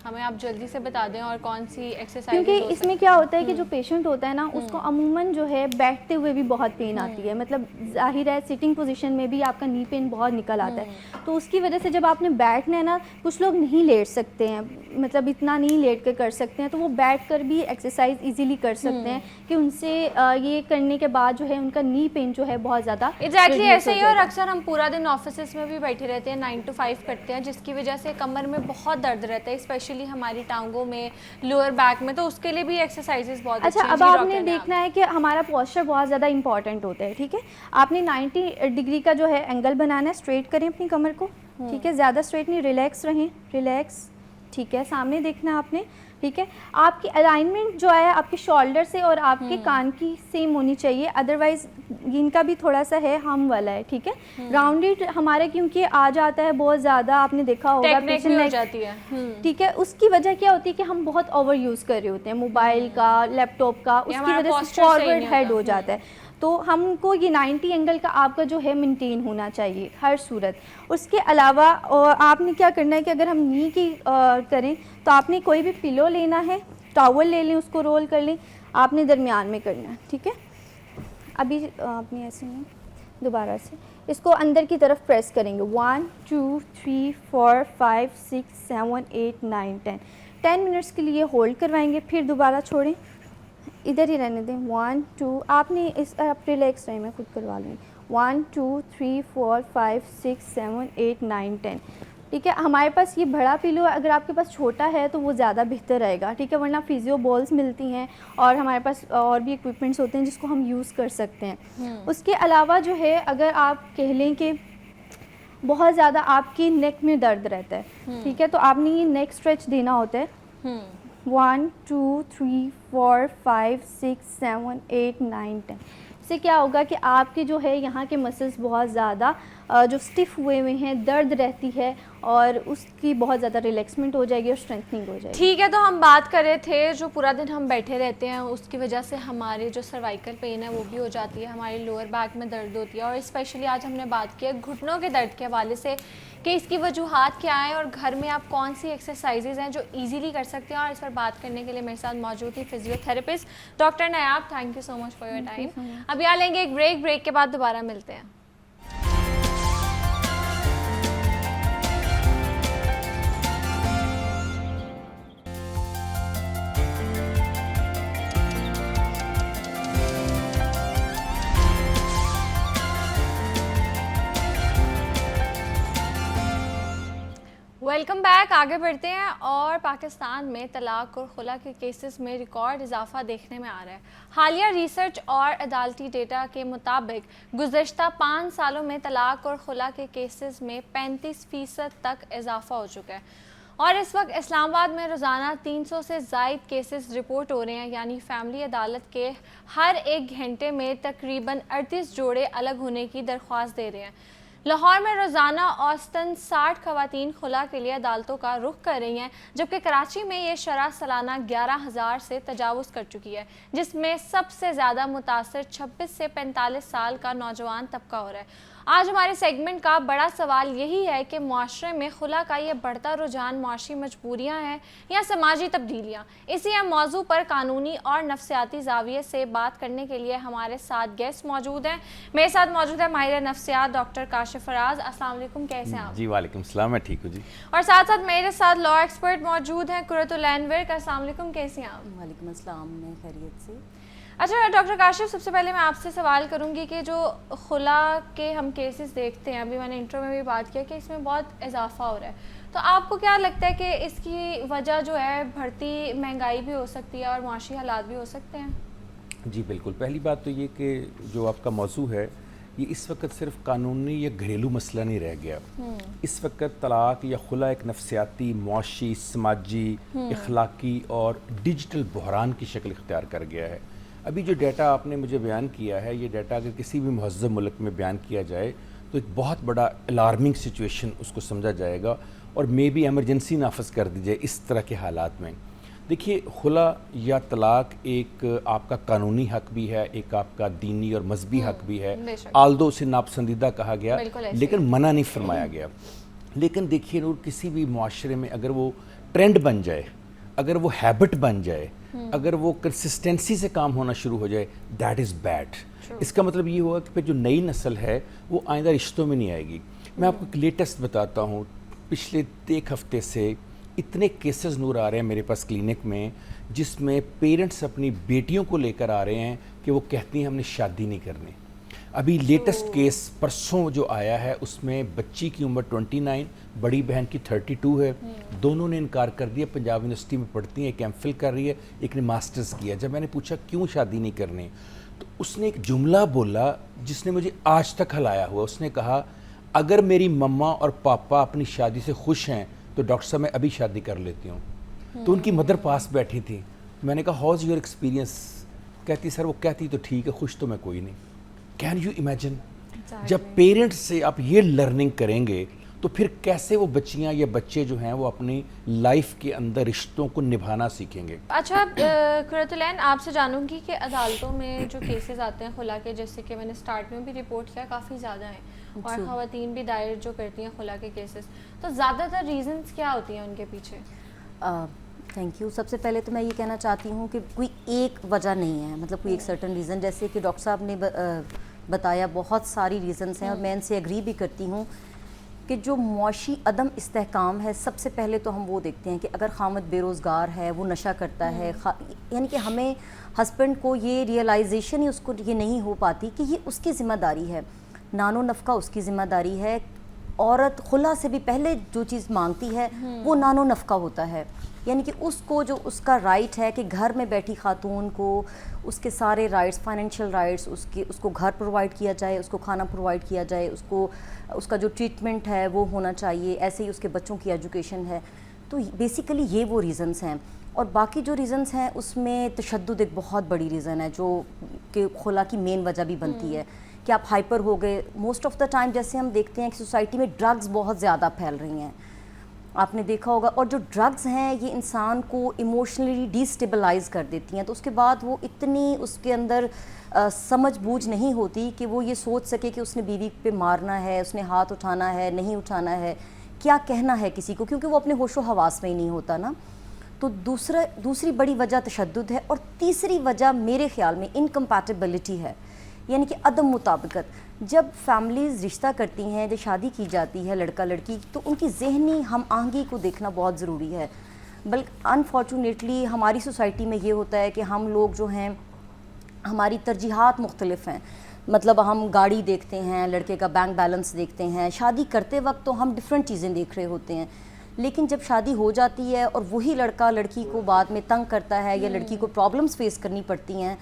[SPEAKER 1] हमें आप जल्दी से बता दें और कौन सी एक्सरसाइज।
[SPEAKER 5] क्योंकि इसमें क्या होता है कि जो पेशेंट होता है ना, उसको अमूमन जो है बैठते हुए भी बहुत पेन आती है, मतलब जाहिर है सिटिंग पोजीशन में भी आपका नी पेन बहुत निकल आता है। तो उसकी वजह से जब आपने बैठना है ना, कुछ लोग नहीं लेट सकते हैं, मतलब इतना नहीं लेट कर सकते हैं, तो वो बैठ कर भी एक्सरसाइज ईजिली कर सकते हैं कि उनसे ये करने के बाद जो है उनका नी पेन जो है बहुत ज़्यादा
[SPEAKER 1] एग्जैक्टली ऐसे ही। और अक्सर हम पूरा दिन ऑफिस में भी बैठे रहते हैं, 9 to 5 करते हैं, जिसकी वजह से कमर में बहुत दर्द रहता है, स्पेशली हमारी टांगों में, लोअर बैक में। तो उसके लिए भी एक्सरसाइजेज बहुत
[SPEAKER 5] अच्छा। अब आपने देखना है कि हमारा पोस्चर बहुत ज़्यादा इंपॉर्टेंट होता है, ठीक है। आपने 90 डिग्री का जो है एंगल बनाना है, स्ट्रेट करें अपनी कमर को, ठीक है, ज़्यादा स्ट्रेट नहीं, रिलैक्स रहें, रिलैक्स, ठीक है, सामने देखना आपने, ठीक है। आपकी अलाइनमेंट जो है आपके शोल्डर से और आपके कान की सेम होनी चाहिए, अदरवाइज इनका भी थोड़ा सा है हम वाला है, ठीक है। राउंडेड हमारे क्योंकि आ जाता है बहुत ज़्यादा, आपने देखा होगा
[SPEAKER 1] पेशेंट हो जाती है,
[SPEAKER 5] ठीक है। उसकी वजह क्या होती है कि हम बहुत ओवर यूज़ कर रहे होते हैं मोबाइल का, लैपटॉप का, उसकी वजह से फॉरवर्ड हेड हो जाता है। तो हमको ये 90 एंगल का आपका जो है मेंटेन होना चाहिए हर सूरत। उसके अलावा आपने क्या करना है कि अगर हम नी की करें तो आपने कोई भी पिलो लेना है, टॉवल ले लें, उसको रोल कर लें, आपने दरमियान में करना है, ठीक है। अभी आपने ऐसे नहीं, दोबारा से इसको अंदर की तरफ प्रेस करेंगे, 1 2 3 4 5 6 7 8 9 10 मिनट्स के लिए होल्ड करवाएंगे, फिर दोबारा छोड़ें, इधर ही रहने दें। 1 2 आपने इस आप रिलैक्स रहें, मैं खुद करवा लूँगी। 1 2 3 4 5 6 7 8 9 10, ठीक है। हमारे पास ये बड़ा पिलो है, अगर आपके पास छोटा है तो वो ज़्यादा बेहतर रहेगा, ठीक है, वरना फिजियो बॉल्स मिलती हैं और हमारे पास और भी इक्विपमेंट्स होते हैं जिसको हम यूज़ कर सकते हैं। उसके अलावा जो है अगर आप कह लें कि बहुत ज़्यादा आपकी नेक में दर्द रहता है, ठीक है, तो आपने ये नेक स्ट्रेच देना होता है। 1 2 3 4 5 6 7 8 9 10। इससे क्या होगा कि आपके जो है यहाँ के मसल्स बहुत ज़्यादा जो स्टिफ हुए हुए हैं, दर्द रहती है और उसकी बहुत ज़्यादा रिलैक्समेंट हो जाएगी और स्ट्रेंथनिंग हो जाएगी।
[SPEAKER 1] ठीक है, तो हम बात कर रहे थे जो पूरा दिन हम बैठे रहते हैं उसकी वजह से हमारे जो सर्वाइकल पेन है वो भी हो जाती है, हमारी लोअर बैक में दर्द होती है, और स्पेशली आज हमने बात की है घुटनों के दर्द के हवाले से कि इसकी वजूहात क्या हैं और घर में आप कौन सी एक्सरसाइजेज हैं जो ईजिली कर सकते हैं। और इस पर बात करने के लिए मेरे साथ मौजूद थी physiotherapist doctor Nayab. Thank you so much for your time. अब यहाँ लेंगे एक ब्रेक के बाद दोबारा मिलते हैं। Welcome back. आगे बढ़ते हैं और पाकिस्तान में तलाक और खुला के केसेस में रिकॉर्ड इजाफा देखने में आ रहा है। हालिया रिसर्च और अदालती डेटा के मुताबिक गुज़श्ता 5 सालों में तलाक और खुला के केसेस में 35% तक इजाफा हो चुका है और इस वक्त इस्लामाबाद में रोज़ाना 300 से ज़ायद केसेस रिपोर्ट हो रहे हैं, यानी फैमिली अदालत के हर 1 घंटे में तकरीबन 38 जोड़े अलग होने की दरख्वास्त दे रहे हैं। लाहौर में रोज़ाना औसतन 60 खवातीन खुला के लिए अदालतों का रुख कर रही हैं, जबकि कराची में ये शरह सालाना 11,000 से तजावुज़ कर चुकी है, जिसमें सबसे ज़्यादा मुतासर 26 से 45 साल का नौजवान तबका हो रहा है। आज हमारे सेगमेंट का बड़ा सवाल यही है कि मुआशरे में खुला का ये बढ़ता रुझान मुआशी मजबूरियाँ हैं या समाजी तब्दीलियाँ। इसी अहम मौजू पर कानूनी और नफ्सियाती जाविये से बात करने के लिए हमारे साथ गेस्ट मौजूद हैं। मेरे साथ मौजूद है माहिर नफ्सियात डॉक्टर काशिफ फराज। अस्सलाम वालेकुम, कैसे हैं आप?
[SPEAKER 6] जी वालेकुम सलाम, मैं ठीक हूँ जी।
[SPEAKER 1] और साथ साथ मेरे साथ लॉ एक्सपर्ट मौजूद हैं कुरतुल अनवर। अस्सलाम वालेकुम, कैसे हैं आप?
[SPEAKER 7] वालेकुम अस्सलाम, मैं खैरियत से।
[SPEAKER 1] अच्छा डॉक्टर काशिफ, सबसे पहले मैं आपसे सवाल करूंगी कि जो खुला के हम केसेस देखते हैं, अभी मैंने इंट्रो में भी बात किया कि इसमें बहुत इजाफा हो रहा है, तो आपको क्या लगता है कि इसकी वजह जो है बढ़ती महंगाई भी हो सकती है और माशी हालात भी हो सकते हैं?
[SPEAKER 6] जी बिल्कुल। पहली बात तो ये कि जो आपका मौजू है ये इस वक्त सिर्फ कानूनी या घरेलू मसला नहीं रह गया। इस वक्त तलाक या खुला एक नफ्सियाती, मुआशी, समाजी, इखलाकी और डिजिटल बहरान की शक्ल इख्तियार कर गया है। अभी जो डाटा आपने मुझे बयान किया है, ये डाटा अगर किसी भी महज़्ज़ब मुल्क में बयान किया जाए तो एक बहुत बड़ा अलार्मिंग सिचुएशन उसको समझा जाएगा और मे भी एमरजेंसी नाफज कर दी जाए इस तरह के हालात में। देखिए, खुला या तलाक एक आपका कानूनी हक भी है, एक आपका दीनी और मजहबी हक भी है। आल्दो उसे नापसंदीदा कहा गया लेकिन मना नहीं फरमाया गया। लेकिन देखिए नूर, किसी भी मुआशरे में अगर वो ट्रेंड बन जाए, अगर वो हैबिट बन जाए, अगर वो कंसिस्टेंसी से काम होना शुरू हो जाए, दैट इज़ बैड। इसका मतलब ये हुआ कि फिर जो नई नस्ल है वो आइंदा रिश्तों में नहीं आएगी। मैं आपको एक लेटेस्ट बताता हूँ, पिछले 1 हफ्ते से इतने केसेस नूर आ रहे हैं मेरे पास क्लिनिक में, जिसमें पेरेंट्स अपनी बेटियों को लेकर आ रहे हैं कि वो कहती हैं हमने शादी नहीं करनी। अभी लेटेस्ट केस परसों जो आया है उसमें बच्ची की उम्र 29, बड़ी बहन की 32 है। दोनों ने इनकार कर दिया। पंजाब यूनिवर्सिटी में पढ़ती हैं, एक एमफिल कर रही है, एक ने मास्टर्स किया। जब मैंने पूछा क्यों शादी नहीं करनी, तो उसने एक जुमला बोला जिसने मुझे आज तक हिलाया हुआ। उसने कहा अगर मेरी मम्मा और पापा अपनी शादी से खुश हैं तो डॉक्टर साहब मैं अभी शादी कर लेती हूँ। तो उनकी मदर पास बैठी थी। मैंने कहा हाउ इज़ योर एक्सपीरियंस? कहती सर वो कहती तो ठीक है, खुश तो मैं कोई नहीं। Can you imagine? जब पेरेंट्स से आप ये लर्निंग करेंगे तो फिर कैसे वो बच्चियां या बच्चे जो हैं वो अपनी लाइफ के अंदर रिश्तों को निभाना सीखेंगे।
[SPEAKER 1] अच्छा कुरतुलैन, आपसे जानूंगी कि अदालतों में जो केसेस आते हैं खुला के, जैसे कि मैंने स्टार्ट में भी रिपोर्ट किया, काफ़ी ज़्यादा हैं और ख़वातीन भी दायर जो करती हैं खुला के केसेस, तो ज़्यादातर रीजंस क्या होती हैं उनके पीछे?
[SPEAKER 7] Thank you. सबसे पहले तो मैं ये कहना चाहती हूँ कि कोई एक वजह नहीं है, मतलब कोई एक सर्टन रीज़न, जैसे कि डॉक्टर साहब ने बताया बहुत सारी रीज़न्स हैं और मैं इनसे एग्री भी करती हूँ कि जो मुआशी अदम इस्तेहकाम है, सबसे पहले तो हम वो देखते हैं कि अगर खामद बेरोज़गार है, वो नशा करता है, यानी कि हमें हस्बैंड को ये रियलाइजेशन ही उसको ये नहीं हो पाती कि ये उसकी ज़िम्मेदारी है, नानो नफ़का उसकी ज़िम्मेदारी है। औरत खुला से भी पहले जो चीज़ मांगती है वो नानो नफ़का होता है, यानी कि उसको जो उसका राइट है कि घर में बैठी खातून को उसके सारे राइट्स, फाइनेंशियल राइट्स, उसको घर प्रोवाइड किया जाए, उसको खाना प्रोवाइड किया जाए, उसका जो ट्रीटमेंट है वो होना चाहिए, ऐसे ही उसके बच्चों की एजुकेशन है। तो बेसिकली ये वो रीज़न्स हैं। और बाकी जो रीज़न्स हैं उसमें तशद्दुद एक बहुत बड़ी रीज़न है जो कि खुला की मेन वजह भी बनती है कि आप हाइपर हो गए। मोस्ट ऑफ़ द टाइम जैसे हम देखते हैं कि सोसाइटी में ड्रग्स बहुत ज़्यादा फैल रही हैं, आपने देखा होगा, और जो ड्रग्स हैं ये इंसान को इमोशनली डिस्टेबलाइज कर देती हैं। तो उसके बाद वो इतनी उसके अंदर समझ बूझ नहीं होती कि वो ये सोच सके कि उसने बीवी पे मारना है, उसने हाथ उठाना है, नहीं उठाना है, क्या कहना है किसी को, क्योंकि वो अपने होशो हवास में ही नहीं होता ना। तो दूसरी बड़ी वजह तशद्दुद है। और तीसरी वजह मेरे ख्याल में इनकम्पैटिबिलिटी है, यानी कि अदम मुताबिकत। जब फैमिलीज़ रिश्ता करती हैं, जब शादी की जाती है लड़का लड़की, तो उनकी ज़हनी हम आहंगी को देखना बहुत ज़रूरी है। बल्कि अनफॉर्चुनेटली हमारी सोसाइटी में ये होता है कि हम लोग जो हैं, हमारी तरजीहात मुख्तलिफ हैं। मतलब हम गाड़ी देखते हैं, लड़के का बैंक बैलेंस देखते हैं, शादी करते वक्त तो हम डिफरेंट चीज़ें देख रहे होते हैं, लेकिन जब शादी हो जाती है और वही लड़का लड़की को बाद में तंग करता है या लड़की को प्रॉब्लम्स फेस करनी पड़ती हैं,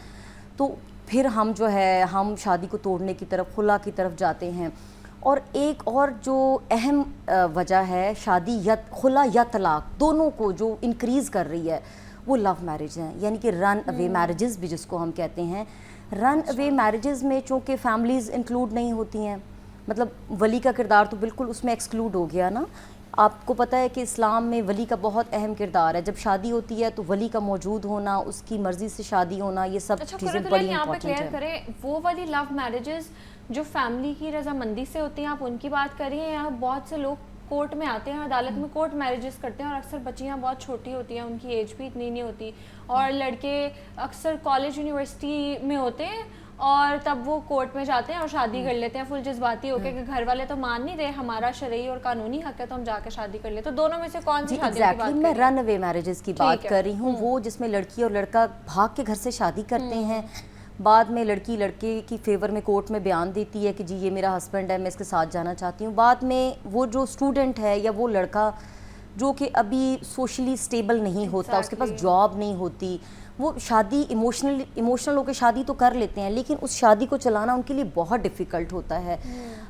[SPEAKER 7] तो फिर हम जो है हम शादी को तोड़ने की तरफ, खुला की तरफ जाते हैं। और एक और जो अहम वजह है शादी या खुला या तलाक दोनों को जो इंक्रीज़ कर रही है वो लव मैरिज हैं, यानी कि रन अवे मैरिजेस भी जिसको हम कहते हैं। रन अवे मैरिजेस में चूँकि फैमिलीज़ इंक्लूड नहीं होती हैं, मतलब वली का किरदार तो बिल्कुल उसमें एक्सक्लूड हो गया ना। आपको पता है कि इस्लाम में वली का बहुत अहम किरदार है। जब शादी होती है तो वली का मौजूद होना, उसकी मर्ज़ी से शादी होना, ये सब चीज़ें बड़ी इंपॉर्टेंट है।
[SPEAKER 1] करें वो वाली लव मैरिजेस जो फैमिली की रजामंदी से होती हैं, आप उनकी बात करिए। यहाँ बहुत से लोग कोर्ट में आते हैं, अदालत में कोर्ट मैरिजेस करते हैं और अक्सर बच्चियाँ बहुत छोटी होती हैं, उनकी एज भी इतनी नहीं होती, और लड़के अक्सर कॉलेज यूनिवर्सिटी में होते हैं और तब वो कोर्ट में जाते हैं और शादी कर लेते हैं फुल जज्बाती होकर कि घर वाले तो मान नहीं रहे, हमारा शरई और कानूनी हक है तो हम जाके शादी कर ले। तो दोनों में से कौन सी शादी की बात कर रही हैं?
[SPEAKER 7] मैं रन अवे मैरिजेस की बात कर रही हूँ, वो जिसमें लड़की और लड़का भाग के घर से शादी करते हैं, बाद में लड़की लड़के की फेवर में कोर्ट में बयान देती है कि जी ये मेरा हस्बैंड है, मैं इसके साथ जाना चाहती हूँ। बाद में वो जो स्टूडेंट है या वो लड़का जो कि अभी सोशली स्टेबल नहीं होता, उसके पास जॉब नहीं होती, वो शादी इमोशनल होकर शादी तो कर लेते हैं, लेकिन उस शादी को चलाना उनके लिए बहुत डिफ़िकल्ट होता है।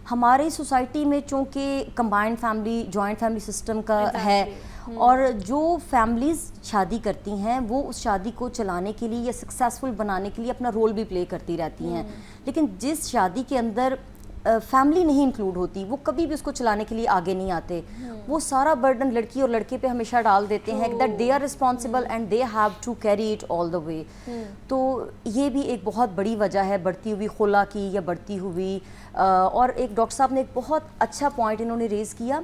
[SPEAKER 7] हमारे सोसाइटी में चूँकि combined family, joint family system का है, और जो फैमिलीज़ शादी करती हैं वो उस शादी को चलाने के लिए या सक्सेसफुल बनाने के लिए अपना रोल भी प्ले करती रहती हैं, लेकिन जिस शादी के अंदर फैमिली नहीं इंक्लूड होती वो कभी भी उसको चलाने के लिए आगे नहीं आते। वो सारा बर्डन लड़की और लड़के पे हमेशा डाल देते हैं that they are responsible and they have to carry it all the way. तो ये भी एक बहुत बड़ी वजह है बढ़ती हुई खुला की या बढ़ती हुई। और एक डॉक्टर साहब ने एक बहुत अच्छा पॉइंट इन्होंने रेज़ किया,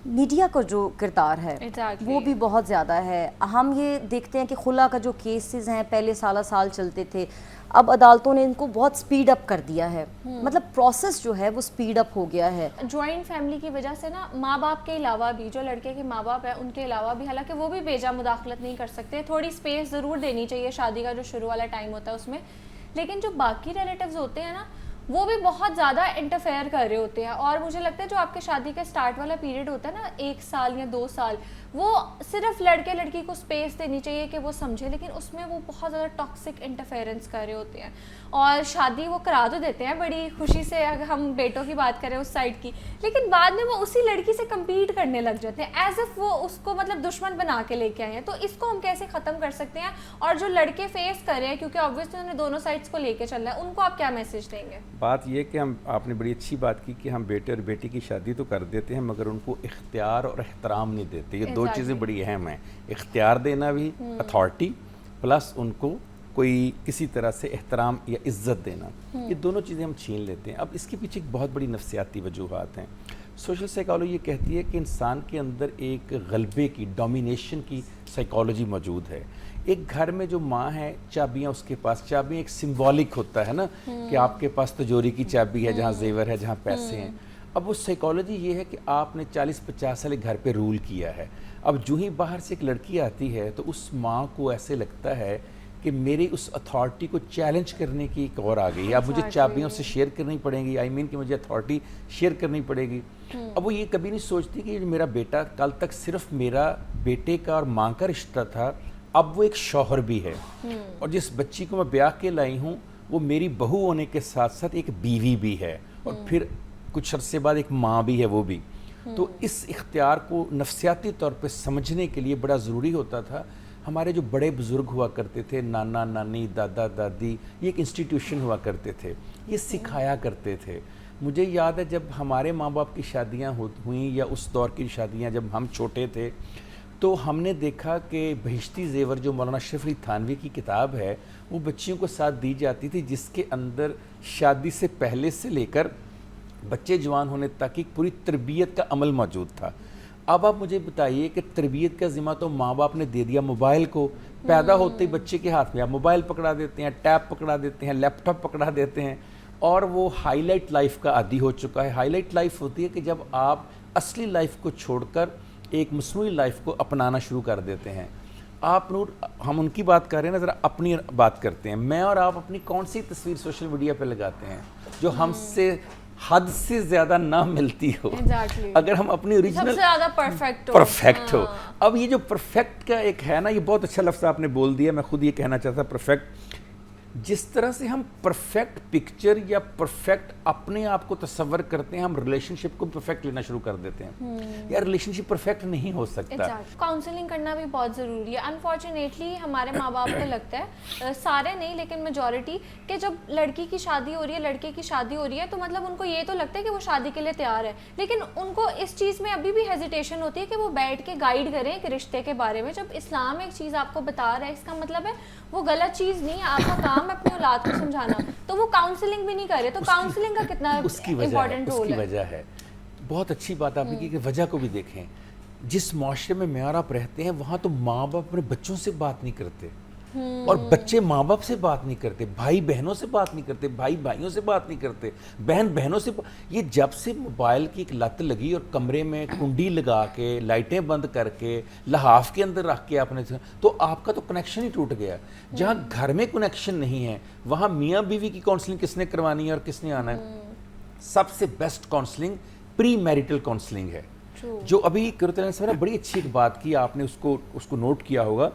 [SPEAKER 7] मीडिया का जो किरदार है
[SPEAKER 1] Exactly.
[SPEAKER 7] वो भी बहुत ज़्यादा है। हम ये देखते हैं कि खुला का जो केसेस हैं पहले साल चलते थे, अब अदालतों ने इनको बहुत स्पीड अप कर दिया है, मतलब प्रोसेस जो है वो स्पीड अप हो गया है।
[SPEAKER 1] जॉइंट फैमिली की वजह से ना माँ बाप के अलावा भी, जो लड़के के माँ बाप है उनके अलावा भी, हालांकि वो भी बेजा मुदाखलत नहीं कर सकते, थोड़ी स्पेस ज़रूर देनी चाहिए शादी का जो शुरू वाला टाइम होता है उसमें, लेकिन जो बाकी रिलेटिव्स होते हैं ना वो भी बहुत ज़्यादा इंटरफेयर कर रहे होते हैं। और मुझे लगता है जो आपके शादी का स्टार्ट वाला पीरियड होता है ना, 1 साल या 2 साल, वो सिर्फ लड़के लड़की को स्पेस देनी चाहिए कि वो समझे, लेकिन उसमें वो बहुत ज़्यादा टॉक्सिक इंटरफेरेंस कर रहे होते हैं। और शादी वो करा तो देते हैं बड़ी खुशी से, अगर हम बेटों की बात करें उस साइड की, लेकिन बाद में वो उसी लड़की से कम्पीट करने लग जाते हैं एज इफ वो उसको मतलब दुश्मन बना के लेके आए हैं। तो इसको हम कैसे ख़त्म कर सकते हैं? और जो लड़के फेस कर रहे हैं, क्योंकि ऑब्वियसली उन्होंने दोनों साइड्स को लेके चलना है, उनको आप क्या मैसेज देंगे?
[SPEAKER 6] बात ये कि हम, आपने बड़ी अच्छी बात की कि हम बेटे और बेटी की शादी तो कर देते हैं मगर उनको इख्तियार और एहतराम नहीं देते। ये दो
[SPEAKER 1] Exactly.
[SPEAKER 6] चीज़ें बड़ी अहम हैं, इख्तियार देना भी, अथॉरिटी, प्लस उनको कोई किसी तरह से एहतराम या इज़्ज़त देना, ये दोनों चीज़ें हम छीन लेते हैं। अब इसके पीछे एक बहुत बड़ी नफ्सियाती वजूहात हैं। सोशल साइकोलॉजी ये कहती है कि इंसान के अंदर एक गलबे की, डोमिनेशन की साइकोलॉजी मौजूद है। एक घर में जो माँ है, चाबियाँ उसके पास, चाबियाँ एक सिंबॉलिक होता है ना कि आपके पास तिजोरी की चाबी है, जहाँ जेवर है, जहाँ पैसे हैं। अब वो साइकोलॉजी ये है कि आपने 40-50 साल एक घर पे रूल किया है। अब जो ही बाहर से एक लड़की आती है तो उस माँ को ऐसे लगता है कि मेरी उस अथॉरिटी को चैलेंज करने की एक और आ गई है, अब मुझे चाबियों से शेयर करनी पड़ेंगी, आई मीन कि मुझे अथॉरिटी शेयर करनी पड़ेगी। अब वो ये कभी नहीं सोचती कि मेरा बेटा कल तक सिर्फ मेरा बेटे का और माँ का रिश्ता था, अब वो एक शौहर भी है, और जिस बच्ची को मैं ब्याह के लाई हूँ वो मेरी बहू होने के साथ साथ एक बीवी भी है, और फिर कुछ अरसे बाद एक माँ भी है वो भी। तो इस इख्तियार को नफ्सियाती तौर पे समझने के लिए बड़ा ज़रूरी होता था। हमारे जो बड़े बुज़ुर्ग हुआ करते थे, नाना नानी, दादा दादी, ये एक इंस्टीट्यूशन हुआ करते थे, ये सिखाया करते थे। मुझे याद है जब हमारे माँ बाप की शादियाँ हुई या उस दौर की शादियाँ जब हम छोटे थे, तो हमने देखा कि बहिश्ती ज़ेवर जो मौलाना अशरफ अली थानवी की किताब है वो बच्चियों को साथ दी जाती थी, जिसके अंदर शादी से पहले से लेकर बच्चे जवान होने तक की पूरी तरबियत का अमल मौजूद था। अब आप मुझे बताइए कि तरबियत का ज़िम्मा तो माँ बाप ने दे दिया मोबाइल को, पैदा होते ही बच्चे के हाथ में आप मोबाइल पकड़ा देते हैं, टैब पकड़ा देते हैं, लैपटॉप पकड़ा देते हैं, और वो हाईलाइट लाइफ का आदी हो चुका है। हाईलाइट लाइफ होती है कि जब आप असली लाइफ को छोड़कर एक मसनूई लाइफ को अपनाना शुरू कर देते हैं। आप नूर, हम उनकी बात कर रहे हैं ना, ज़रा अपनी बात करते हैं। मैं और आप अपनी कौन सी तस्वीर सोशल मीडिया पे लगाते हैं जो हमसे हद से ज़्यादा ना मिलती हो?
[SPEAKER 1] Exactly.
[SPEAKER 6] अगर हम अपनी ओरिजिनल
[SPEAKER 1] सबसे ज़्यादा परफेक्ट हो।
[SPEAKER 6] अब ये जो परफेक्ट का एक है ना, ये बहुत अच्छा लफ्ज़ आपने बोल दिया, मैं खुद ये कहना चाहता परफेक्ट। जिस तरह से हम परफेक्ट पिक्चर या परफेक्ट अपने आप को तस्वर करते हैं, हम रिलेशनशिप को परफेक्ट लेना शुरू कर देते हैं। यार रिलेशनशिप परफेक्ट नहीं हो सकता।
[SPEAKER 1] काउंसलिंग करना भी बहुत ज़रूरी है। अनफॉर्चुनेटली हमारे माँ बाप को लगता है, सारे नहीं लेकिन मेजॉरिटी, कि जब लड़की की शादी हो रही है, लड़के की शादी हो रही है, तो मतलब उनको ये तो लगता है कि वो शादी के लिए तैयार है, लेकिन उनको इस चीज़ में अभी भी हेजिटेशन होती है कि वो बैठ के गाइड करें एक रिश्ते के बारे में। जब इस्लाम एक चीज़ आपको बता रहा है, इसका मतलब है वो गलत चीज़ नहीं है, आपका काम है अपनी औलाद को समझाना। तो वो काउंसलिंग भी नहीं करे, तो काउंसलिंग का कितना इम्पोर्टेंट रोल है?
[SPEAKER 6] उसकी वजह है, बहुत अच्छी बात आपने की कि वजह को भी देखें। जिस माशरे में मैं और आप रहते हैं वहाँ तो माँ बाप अपने बच्चों से बात नहीं करते, और बच्चे माँ बाप से बात नहीं करते, भाई बहनों से बात नहीं करते, भाई भाइयों से बात नहीं करते, बहन बहनों से। ये जब से मोबाइल की एक लत लगी और कमरे में कुंडी लगा के, लाइटें बंद करके, लहाफ के अंदर रख के आपने, तो आपका तो कनेक्शन ही टूट गया। जहाँ घर में कनेक्शन नहीं है वहाँ मियाँ बीवी की काउंसलिंग किसने करवानी है और किसने आना है? सबसे best counselling pre marital counselling है। जो अभी कुरतन साहब ने बड़ी अच्छी एक बात की, आपने उसको नोट किया होगा।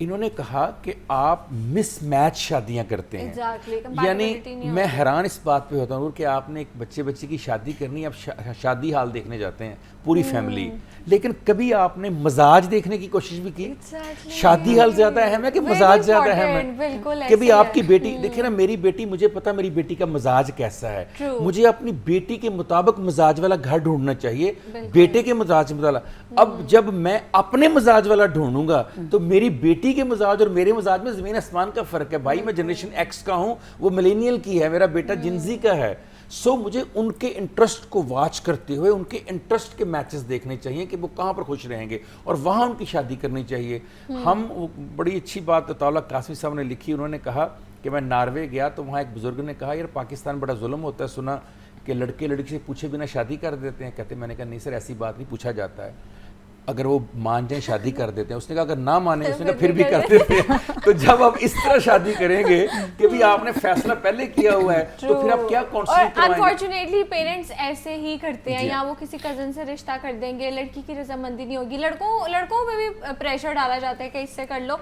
[SPEAKER 6] इन्होंने कहा कि आप मिसमैच शादियां करते हैं। यानी मैं हैरान इस बात पे होता हूँ कि आपने एक बच्चे की शादी करनी, आप शादी हाल देखने जाते हैं पूरी फैमिली, लेकिन कभी आपने मजाज देखने की कोशिश भी की? शादी हाल ज्यादा अहम है कि मजाज ज्यादा अहम है? कि भाई आपकी बेटी देखिए ना, मेरी बेटी, मुझे पता मेरी बेटी का मजाज कैसा है, मुझे अपनी बेटी के मुताबिक मजाज वाला घर ढूंढना चाहिए, बेटे के मजाज वाला। अब जब मैं अपने मजाज वाला ढूंढूंगा तो मेरी बेटी के मजाज और मेरे मजाज में जमीन आसमान का फर्क है। भाई मैं जनरेशन एक्स का हूँ, वो मिलेनियल की है, मेरा बेटा जिंजी का है। सो मुझे उनके इंटरेस्ट को वॉच करते हुए उनके इंटरेस्ट के मैचेस देखने चाहिए कि वो कहाँ पर खुश रहेंगे और वहाँ उनकी शादी करनी चाहिए। हम बड़ी अच्छी बात अताउल्लाह कासमी साहब ने लिखी, उन्होंने कहा कि मैं नॉर्वे गया तो वहाँ एक बुजुर्ग ने कहा यार पाकिस्तान बड़ा जुल्म होता है, सुना कि लड़के लड़की से पूछे बिना शादी कर देते हैं। कहते मैंने कहा नहीं सर ऐसी बात नहीं, पूछा जाता है, अगर वो मान जाए शादी कर देते हैं। उसने कहा अगर ना माने, उसने कहा फिर भी कर देते हैं। तो जब आप इस तरह शादी करेंगे कि भी आपने फैसला पहले किया हुआ है तो फिर आप क्या काउंसलिंग करवाएंगे?
[SPEAKER 1] अनफॉर्चुनेटली पेरेंट्स ऐसे ही करते हैं,
[SPEAKER 6] जी।
[SPEAKER 1] या वो किसी कजन से रिश्ता कर देंगे, लड़की की रजामंदी नहीं होगी, लड़कों पे भी प्रेशर डाला जाता है कि इससे कर लो।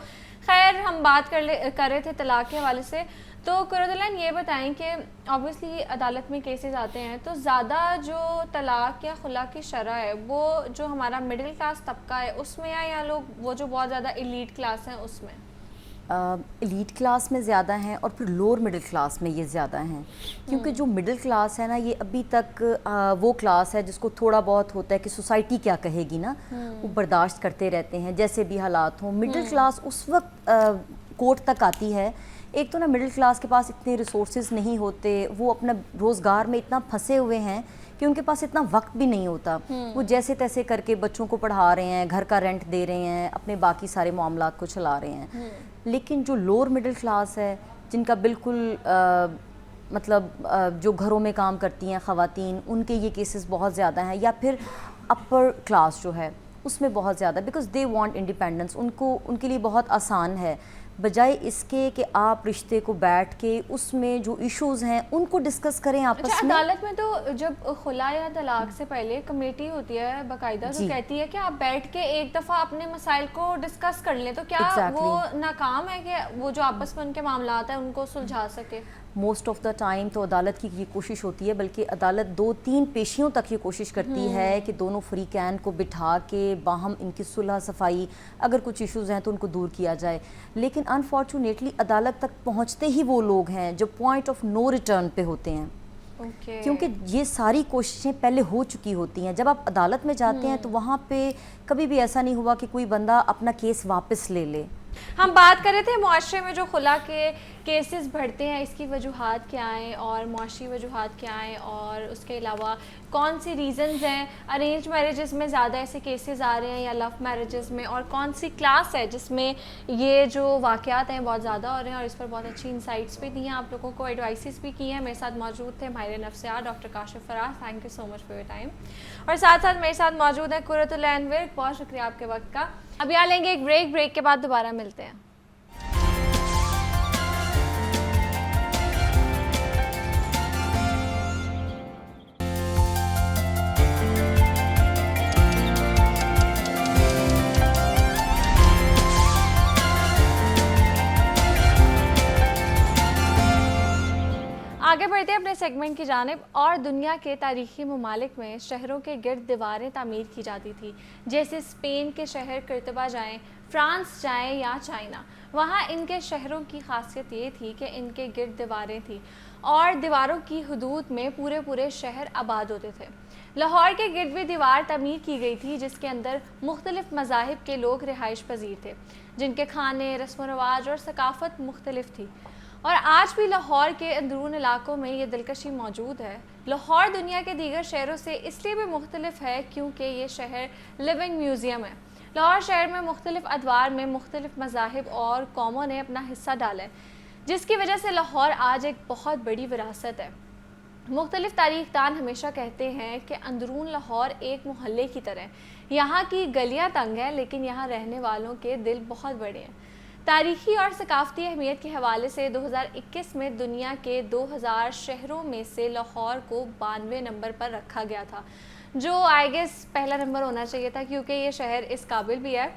[SPEAKER 1] खैर हम बात कर रहे थे तलाक के हवाले से, तो कुरतुलैन ये बताएं कि ऑब्वियसली अदालत में केसेस आते हैं तो ज़्यादा जो तलाक या खुला की शरह है वो जो हमारा मिडिल क्लास तबका है उसमें है, या लोग वो जो बहुत ज़्यादा एलीट क्लास हैं उसमें?
[SPEAKER 7] एलीट क्लास में ज़्यादा हैं और फिर लोअर मिडिल क्लास में ये ज़्यादा हैं, क्योंकि जो मिडिल क्लास है ना ये अभी तक वो क्लास है जिसको थोड़ा बहुत होता है कि सोसाइटी क्या कहेगी ना, वो बर्दाश्त करते रहते हैं जैसे भी हालात हों। मिडिल क्लास उस वक्त कोर्ट तक आती है, एक तो ना मिडिल क्लास के पास इतने रिसोर्सेज नहीं होते, वो अपना रोज़गार में इतना फंसे हुए हैं कि उनके पास इतना वक्त भी नहीं होता। वो जैसे तैसे करके बच्चों को पढ़ा रहे हैं, घर का रेंट दे रहे हैं, अपने बाकी सारे मामलात को चला रहे हैं। लेकिन जो लोअर मिडिल क्लास है जिनका बिल्कुल जो घरों में काम करती हैं ख़वातीन, उनके ये केसेस बहुत ज़्यादा हैं, या फिर अपर क्लास जो है उसमें बहुत ज़्यादा, बिकॉज दे वांट इंडिपेंडेंस। उनके लिए बहुत आसान है बजाय इसके कि आप रिश्ते को बैठ के उसमें जो इश्यूज हैं उनको डिस्कस करें आपस
[SPEAKER 1] अच्छा,
[SPEAKER 7] में।
[SPEAKER 1] अदालत में तो जब खुला या तलाक से पहले कमेटी होती है बाकायदा जो कहती है कि आप बैठ के एक दफ़ा अपने मसाइल को डिस्कस कर लें, तो क्या वो नाकाम है कि वो जो आपस में उनके मामलात हैं उनको सुलझा सके?
[SPEAKER 7] मोस्ट ऑफ द टाइम तो अदालत की ये कोशिश होती है, बल्कि अदालत 2-3 पेशियों तक ये कोशिश करती है कि दोनों फ्रीकैन को बिठा के बाहम इनकी सुलह सफाई, अगर कुछ इश्यूज़ हैं तो उनको दूर किया जाए। लेकिन अनफॉर्चुनेटली अदालत तक पहुंचते ही वो लोग हैं जो पॉइंट ऑफ नो रिटर्न पे होते हैं। क्योंकि ये सारी कोशिशें पहले हो चुकी होती हैं। जब आप अदालत में जाते हैं तो वहाँ पे कभी भी ऐसा नहीं हुआ कि कोई बंदा अपना केस वापस ले ले।
[SPEAKER 1] हम बात कर रहे थे मुआशरे में जो खुला के केसेस बढ़ते हैं, इसकी वजूहात क्या हैं और मुआशरी वजूहात क्या हैं, और उसके अलावा कौन सी रीज़न्स हैं अरेंज मैरिजेस में ज़्यादा ऐसे केसेस आ रहे हैं या लव मैरिजेस में, और कौन सी क्लास है जिसमें ये जो वाक़यात हैं बहुत ज़्यादा हो रहे हैं। और इस पर बहुत अच्छी इंसाइट्स भी दी हैं, आप लोगों को एडवाइसेस भी की हैं। मेरे साथ मौजूद थे माहिर नफ्सियात doctor Kashif Faraz, thank you so much for your time. और साथ साथ मेरे साथ मौजूद है कुरतुलैन विर्क, बहुत शुक्रिया आपके वक्त का। अभी आ लेंगे एक ब्रेक के बाद दोबारा मिलते हैं। आगे बढ़ते हैं अपने सेगमेंट की जानिब। और दुनिया के तारीख़ी ममालिक में शहरों के गिर्द दीवारें तामीर की जाती थी, जैसे स्पेन के शहर कर्तबा जाएं, फ्रांस जाएं या चाइना। वहाँ इनके शहरों की खासियत ये थी कि इनके गिर्द दीवारें थी और दीवारों की हदूद में पूरे शहर आबाद होते थे। लाहौर के गिर्द भी दीवार तमीर की गई थी जिसके अंदर मुख्तलिफ मज़ाहिब के लोग रिहाइश पजीर थे, जिनके खाने, रस्म व रवाज और सकाफ़त मुख्तलिफ थी। और आज भी लाहौर के अंदरून इलाकों में ये दिलकशी मौजूद है। लाहौर दुनिया के दीगर शहरों से इसलिए भी मुख्तलिफ है क्योंकि ये शहर लिविंग म्यूज़ियम है। लाहौर शहर में मुख्तलिफ अदवार में मुख्तलिफ मज़ाहिब और कौमों ने अपना हिस्सा डाला है, जिसकी वजह से लाहौर आज एक बहुत बड़ी विरासत है। मुख्तलिफ तारीख़दान हमेशा कहते हैं कि अंदरून लाहौर एक मोहल्ले की तरह, यहाँ की गलियाँ तंग हैं लेकिन यहाँ रहने वालों के दिल बहुत बड़े हैं। तारीख़ी और सकाफ़ती अहमियत के हवाले से 2021 में दुनिया के 2000 शहरों में से लाहौर को 92 नंबर पर रखा गया था, जो आई गेस पहला नंबर होना चाहिए था क्योंकि ये शहर इस काबिल भी है।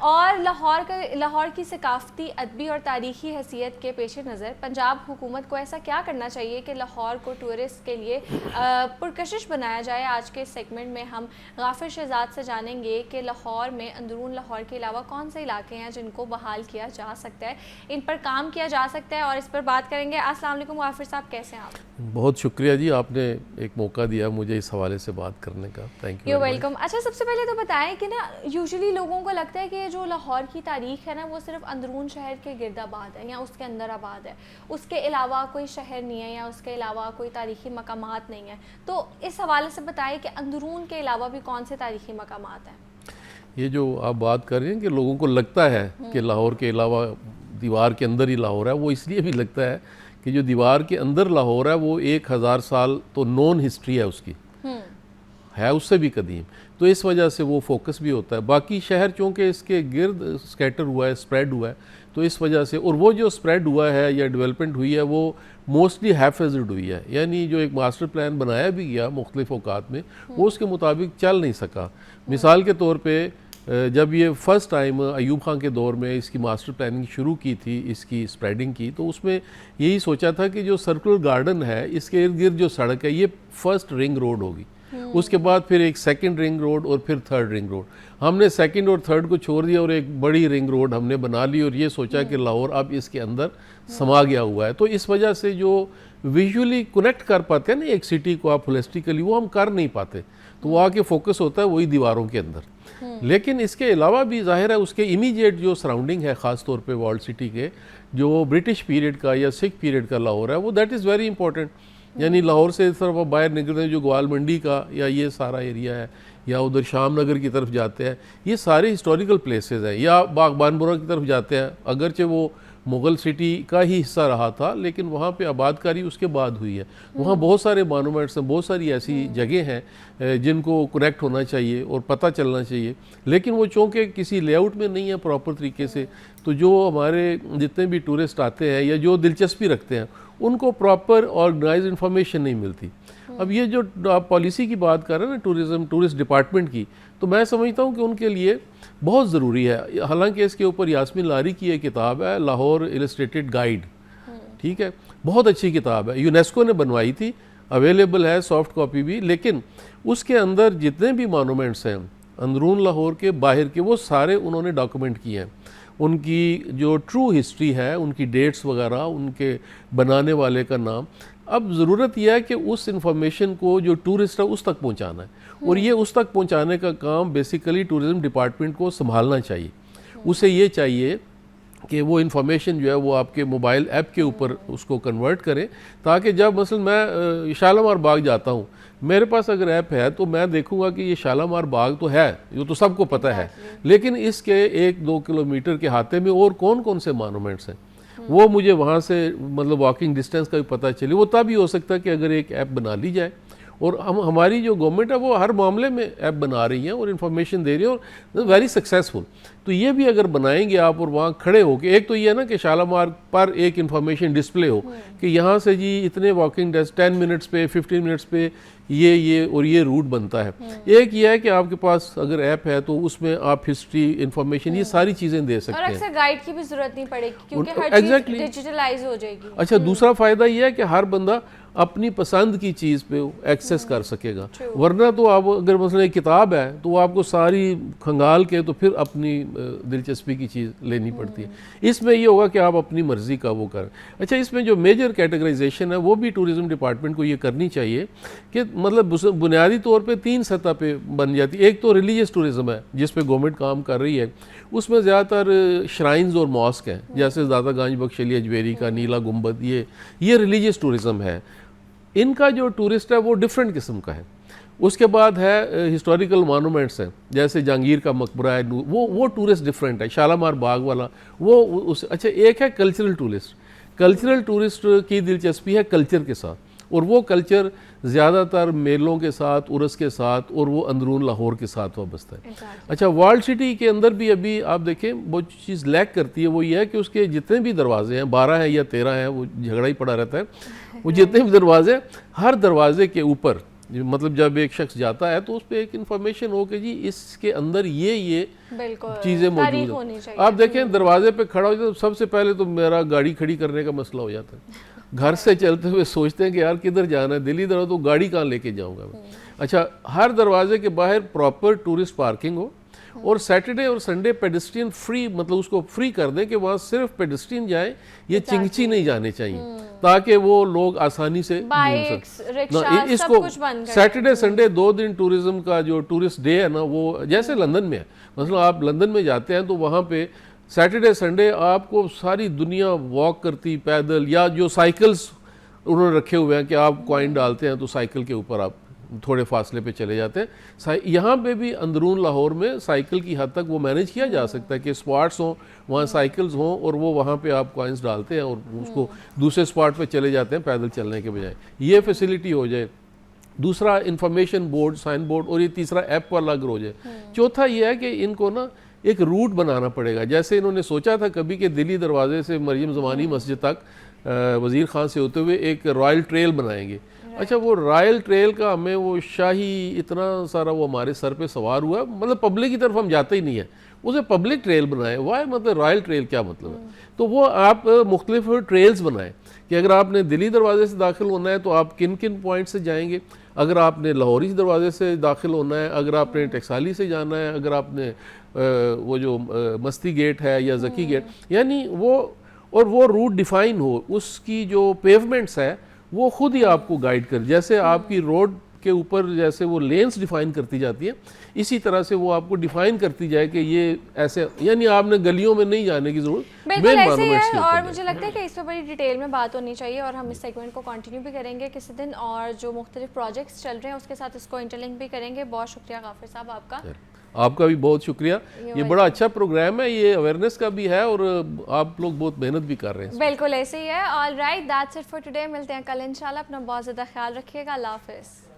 [SPEAKER 1] और लाहौर की सकाफ़ती, अदबी और तारीख़ी हैसियत के पेश नज़र पंजाब हुकूमत को ऐसा क्या करना चाहिए कि लाहौर को टूरिस्ट के लिए पुरकशिश बनाया जाए। आज के सेगमेंट में हम गाफिर शहजाद से जानेंगे कि लाहौर में अंदरून लाहौर के अलावा कौन से इलाके हैं जिनको बहाल किया जा सकता है, इन पर काम किया जा सकता है, और इस पर बात करेंगे। अस्सलाम वालेकुम गाफिर साहब, कैसे हैं आप?
[SPEAKER 8] बहुत शुक्रिया जी, आपने एक मौका दिया मुझे इस हवाले से बात करने का। Thank you.
[SPEAKER 1] वेलकम। अच्छा, सबसे पहले तो बताएं कि ना यूजुअली लोगों को लगता है कि ये जो लाहौर की तारीख़ है ना वो सिर्फ अंदरून शहर के गिर्द आबाद है या उसके अंदर आबाद है, उसके अलावा कोई शहर नहीं है या उसके अलावा कोई तारीख़ी मकामात नहीं है। तो इस हवाले से बताइए कि अंदरून के अलावा भी कौन से तारीख़ी मकामात हैं?
[SPEAKER 8] ये जो आप बात कर रहे हैं कि लोगों को लगता है कि लाहौर के अलावा दीवार के अंदर ही लाहौर है, वो इसलिए भी लगता है कि जो दीवार के अंदर लाहौर है वो 1000 साल तो नॉन हिस्ट्री है उसकी, है उससे भी कदीम, तो इस वजह से वो फोकस भी होता है। बाकी शहर चूँकि इसके गिर्द स्कैटर हुआ है, स्प्रेड हुआ है, तो इस वजह से, और वो जो स्प्रेड हुआ है या डेवलपमेंट हुई है वो मोस्टली हैफेज्ड हुई है, यानी जो एक मास्टर प्लान बनाया भी गया मुख्तलिफ औकात में वो उसके मुताबिक चल नहीं सका। मिसाल के तौर पर जब ये फ़र्स्ट टाइम अयूब खान के दौर में इसकी मास्टर प्लानिंग शुरू की थी, इसकी स्प्रेडिंग की, तो उसमें यही सोचा था कि जो सर्कुलर गार्डन है इसके इर्द गिर्द जो सड़क है ये फर्स्ट रिंग रोड होगी, उसके बाद फिर एक सेकंड रिंग रोड और फिर थर्ड रिंग रोड। हमने सेकंड और थर्ड को छोड़ दिया और एक बड़ी रिंग रोड हमने बना ली और ये सोचा कि लाहौर अब इसके अंदर समा गया हुआ है। तो इस वजह से जो विजुअली कनेक्ट कर पाते हैं ना एक सिटी को आप होलिस्टिकली, वो हम कर नहीं पाते, तो वो आके फोकस होता है वही दीवारों के अंदर। लेकिन इसके अलावा भी जाहिर है उसके इमीडिएट जो सराउंडिंग है, ख़ास तौर पे वर्ल्ड सिटी के जो ब्रिटिश पीरियड का या सिख पीरियड का लाहौर है वो दैट इज़ वेरी इंपॉर्टेंट। यानी लाहौर से इस तरफ आप बाहर निकलते हैं जो ग्वाल मंडी का या ये सारा एरिया है या उधर शाम नगर की तरफ जाते हैं, ये सारे हिस्टोरिकल प्लेसेस हैं, या बागबानपुरा की तरफ जाते हैं, अगरचे वो मुग़ल सिटी का ही हिस्सा रहा था लेकिन वहाँ पे आबादकारी उसके बाद हुई है। वहाँ बहुत सारे मोनूमेंट्स हैं, बहुत सारी ऐसी जगह हैं जिनको कनेक्ट होना चाहिए और पता चलना चाहिए, लेकिन वो चूँकि किसी लेआउट में नहीं है प्रॉपर तरीके से, तो जो हमारे जितने भी टूरिस्ट आते हैं या जो दिलचस्पी रखते हैं उनको प्रॉपर ऑर्गेनाइज इन्फॉर्मेशन नहीं मिलती। अब ये जो आप पॉलिसी की बात कर रहे हैं ना टूरिस्ट डिपार्टमेंट की, तो मैं समझता हूँ कि उनके लिए बहुत ज़रूरी है। हालांकि इसके ऊपर यास्मीन लारी की एक किताब है लाहौर इलस्ट्रेटेड गाइड, ठीक है, बहुत अच्छी किताब है, यूनेस्को ने बनवाई थी, अवेलेबल है सॉफ्ट कॉपी भी, लेकिन उसके अंदर जितने भी मॉन्यूमेंट्स हैं अंदरून लाहौर के बाहर के वो सारे उन्होंने डॉक्यूमेंट किए हैं, उनकी जो ट्रू हिस्ट्री है, उनकी डेट्स वगैरह, उनके बनाने वाले का नाम। अब ज़रूरत यह है कि उस इंफॉर्मेशन को जो टूरिस्ट है उस तक पहुंचाना है, और ये उस तक पहुंचाने का काम बेसिकली टूरिज़्म डिपार्टमेंट को संभालना चाहिए। उसे ये चाहिए कि वो इन्फॉर्मेशन जो है वो आपके मोबाइल ऐप के ऊपर उसको कन्वर्ट करें, ताकि जब मसलन मैं शालामार बाग जाता हूँ, मेरे पास अगर ऐप है तो मैं देखूंगा कि ये शालामार बाग तो है, ये तो सबको पता है, लेकिन इसके 1-2 किलोमीटर के हाथे में और कौन कौन से मॉन्यूमेंट्स हैं वो मुझे वहाँ से मतलब वॉकिंग डिस्टेंस का भी पता चले। वो तब ही हो सकता है कि अगर एक ऐप बना ली जाए, और हमारी जो गवर्नमेंट है वो हर मामले में ऐप बना रही है और इन्फॉर्मेशन दे रही है और वेरी सक्सेसफुल। तो ये भी अगर बनाएंगे आप और वहाँ खड़े हो के, एक तो ये है ना कि शालामार पर एक इन्फॉर्मेशन डिस्प्ले हो कि यहाँ से जी इतने वॉकिंग 10 मिनट्स पे 15 मिनट्स पे ये और ये रूट बनता है। एक ये है कि आपके पास अगर ऐप है तो उसमें आप हिस्ट्री इन्फॉर्मेशन ये सारी चीज़ें दे सकते हैं,
[SPEAKER 1] और अक्सर गाइड की भी जरूरत नहीं पड़ेगी क्योंकि हर चीज़ डिजिटलाइज हो जाएगी।
[SPEAKER 8] अच्छा, दूसरा फ़ायदा ये है कि हर बंदा अपनी पसंद की चीज़ पे एक्सेस कर सकेगा, वरना तो आप अगर मसलन एक किताब है तो आपको सारी खंगाल के तो फिर अपनी दिलचस्पी की चीज़ लेनी पड़ती है। इसमें ये होगा कि आप अपनी मर्ज़ी का वो करें। अच्छा, इसमें जो मेजर कैटेगराइजेशन है वो भी टूरिज़्म डिपार्टमेंट को ये करनी चाहिए कि मतलब बुनियादी तौर पे 3 सतह पे बन जाती है। एक तो रिलीजियस टूरिज़्म है जिस पे गवर्नमेंट काम कर रही है, उसमें ज़्यादातर श्राइन्स और मॉस्क हैं, जैसे दाता गंज बख्श अली अजमेरी का नीला गुंबद, ये रिलीजियस टूरिज़्म है। इनका जो टूरिस्ट है वो डिफरेंट किस्म का है। उसके बाद है हिस्टोरिकल मॉन्यूमेंट्स हैं, जैसे जहांगीर का मकबरा है, वो टूरिस्ट डिफरेंट है, शालामार बाग वाला वो उस। अच्छा, एक है कल्चरल टूरिस्ट। कल्चरल टूरिस्ट की दिलचस्पी है कल्चर के साथ, और वो कल्चर ज़्यादातर मेलों के साथ, उर्स के साथ, और वो अंदरून लाहौर के साथ वाबस्ता है। अच्छा, वर्ल्ड सिटी के अंदर भी अभी आप देखें वो चीज़ लैक करती है, वो ये है कि उसके जितने भी दरवाजे हैं, 12 हैं या 13 हैं, वो झगड़ा ही पड़ा रहता है, वो जितने भी दरवाजे, हर दरवाजे के ऊपर मतलब जब एक शख्स जाता है तो उस पर एक इन्फॉर्मेशन हो कि जी इसके अंदर ये चीज़ें मौजूद हैं। आप देखें दरवाजे पे खड़ा हो जाए तो सबसे पहले तो मेरा गाड़ी खड़ी करने का मसला हो जाता है। घर से चलते हुए सोचते हैं कि यार किधर जाना है, दिल्ली दरवाजा तो गाड़ी कहाँ लेके जाऊँगा मैं। अच्छा, हर दरवाजे के बाहर प्रॉपर टूरिस्ट पार्किंग हो, और सैटरडे और संडे पेडेस्ट्रियन फ्री, मतलब उसको फ्री कर दें कि वहाँ सिर्फ पेडेस्ट्रियन जाएं, ये चिंगची नहीं जाने चाहिए, ताकि वो लोग आसानी से
[SPEAKER 1] बाइक्स, रिक्शा, सब
[SPEAKER 8] इसको
[SPEAKER 1] कुछ बंद कर
[SPEAKER 8] सैटरडे संडे 2 दिन टूरिज्म का जो टूरिस्ट डे है ना, वो जैसे लंदन में है, मतलब आप लंदन में जाते हैं तो वहाँ पे सैटरडे संडे आपको सारी दुनिया वॉक करती पैदल, या जो साइकिल्स उन्होंने रखे हुए हैं कि आप कॉइन डालते हैं तो साइकिल के ऊपर आप थोड़े फासले पे चले जाते हैं। यहाँ पे भी अंदरून लाहौर में साइकिल की हद तक वो मैनेज किया जा सकता है कि स्पॉट्स हों, वहाँ साइकिल्स हों और वो वहाँ पे आप कॉइन्स डालते हैं और उसको दूसरे स्पॉट पे चले जाते हैं पैदल चलने के बजाय, ये फैसिलिटी हो जाए। दूसरा इंफॉर्मेशन बोर्ड, साइन बोर्ड, और ये तीसरा ऐप वाला अगर हो जाए। चौथा ये है कि इनको ना एक रूट बनाना पड़ेगा, जैसे इन्होंने सोचा था कभी कि दिल्ली दरवाजे से मरियम ज़मानी मस्जिद तक वज़ीर ख़ान से होते हुए एक रॉयल ट्रेल बनाएंगे। अच्छा, वो रॉयल ट्रेल का हमें वो शाही इतना सारा वो हमारे सर पे सवार हुआ, मतलब पब्लिक की तरफ हम जाते ही नहीं है, उसे पब्लिक ट्रेल बनाए। वाह, मतलब रॉयल ट्रेल क्या मतलब है? तो वो आप मुख्तलिफ ट्रेल्स बनाएं कि अगर आपने दिल्ली दरवाजे से दाखिल होना है तो आप किन किन पॉइंट से जाएंगे, अगर आपने लाहौरी दरवाजे से दाखिल होना है, अगर आपने टकसाली से जाना है, अगर आपने वो जो मस्ती गेट है या जकी गेट, यानी वो, और वो रूट डिफ़ाइन हो, उसकी जो पेवमेंट्स है वो खुद ही आपको गाइड कर, जैसे आपकी रोड के ऊपर जैसे वो लेन्स डिफ़ाइन करती जाती है, इसी तरह से वो आपको डिफ़ाइन करती जाए कि ये ऐसे, यानी आपने गलियों में नहीं जाने की ज़रूरत,
[SPEAKER 1] बिल्कुल ऐसे ही है। और मुझे लगता है कि इस पर बड़ी डिटेल में बात होनी चाहिए और हम इस सेगमेंट को कंटिन्यू भी करेंगे किसी दिन, और जो मुख्तलिफ प्रोजेक्ट्स चल रहे हैं उसके साथ इसको इंटरलिंक भी करेंगे। बहुत शुक्रिया गाफिर साहब आपका।
[SPEAKER 8] आपका भी बहुत शुक्रिया, ये बड़ा अच्छा प्रोग्राम है, ये अवेयरनेस का भी है और आप लोग बहुत मेहनत भी कर रहे हैं।
[SPEAKER 1] बिल्कुल ऐसे ही है। All right, that's it for today. मिलते हैं कल इंशाल्लाह। अपना बहुत ज़्यादा ख्याल रखिएगा। अल्लाह हाफिज़।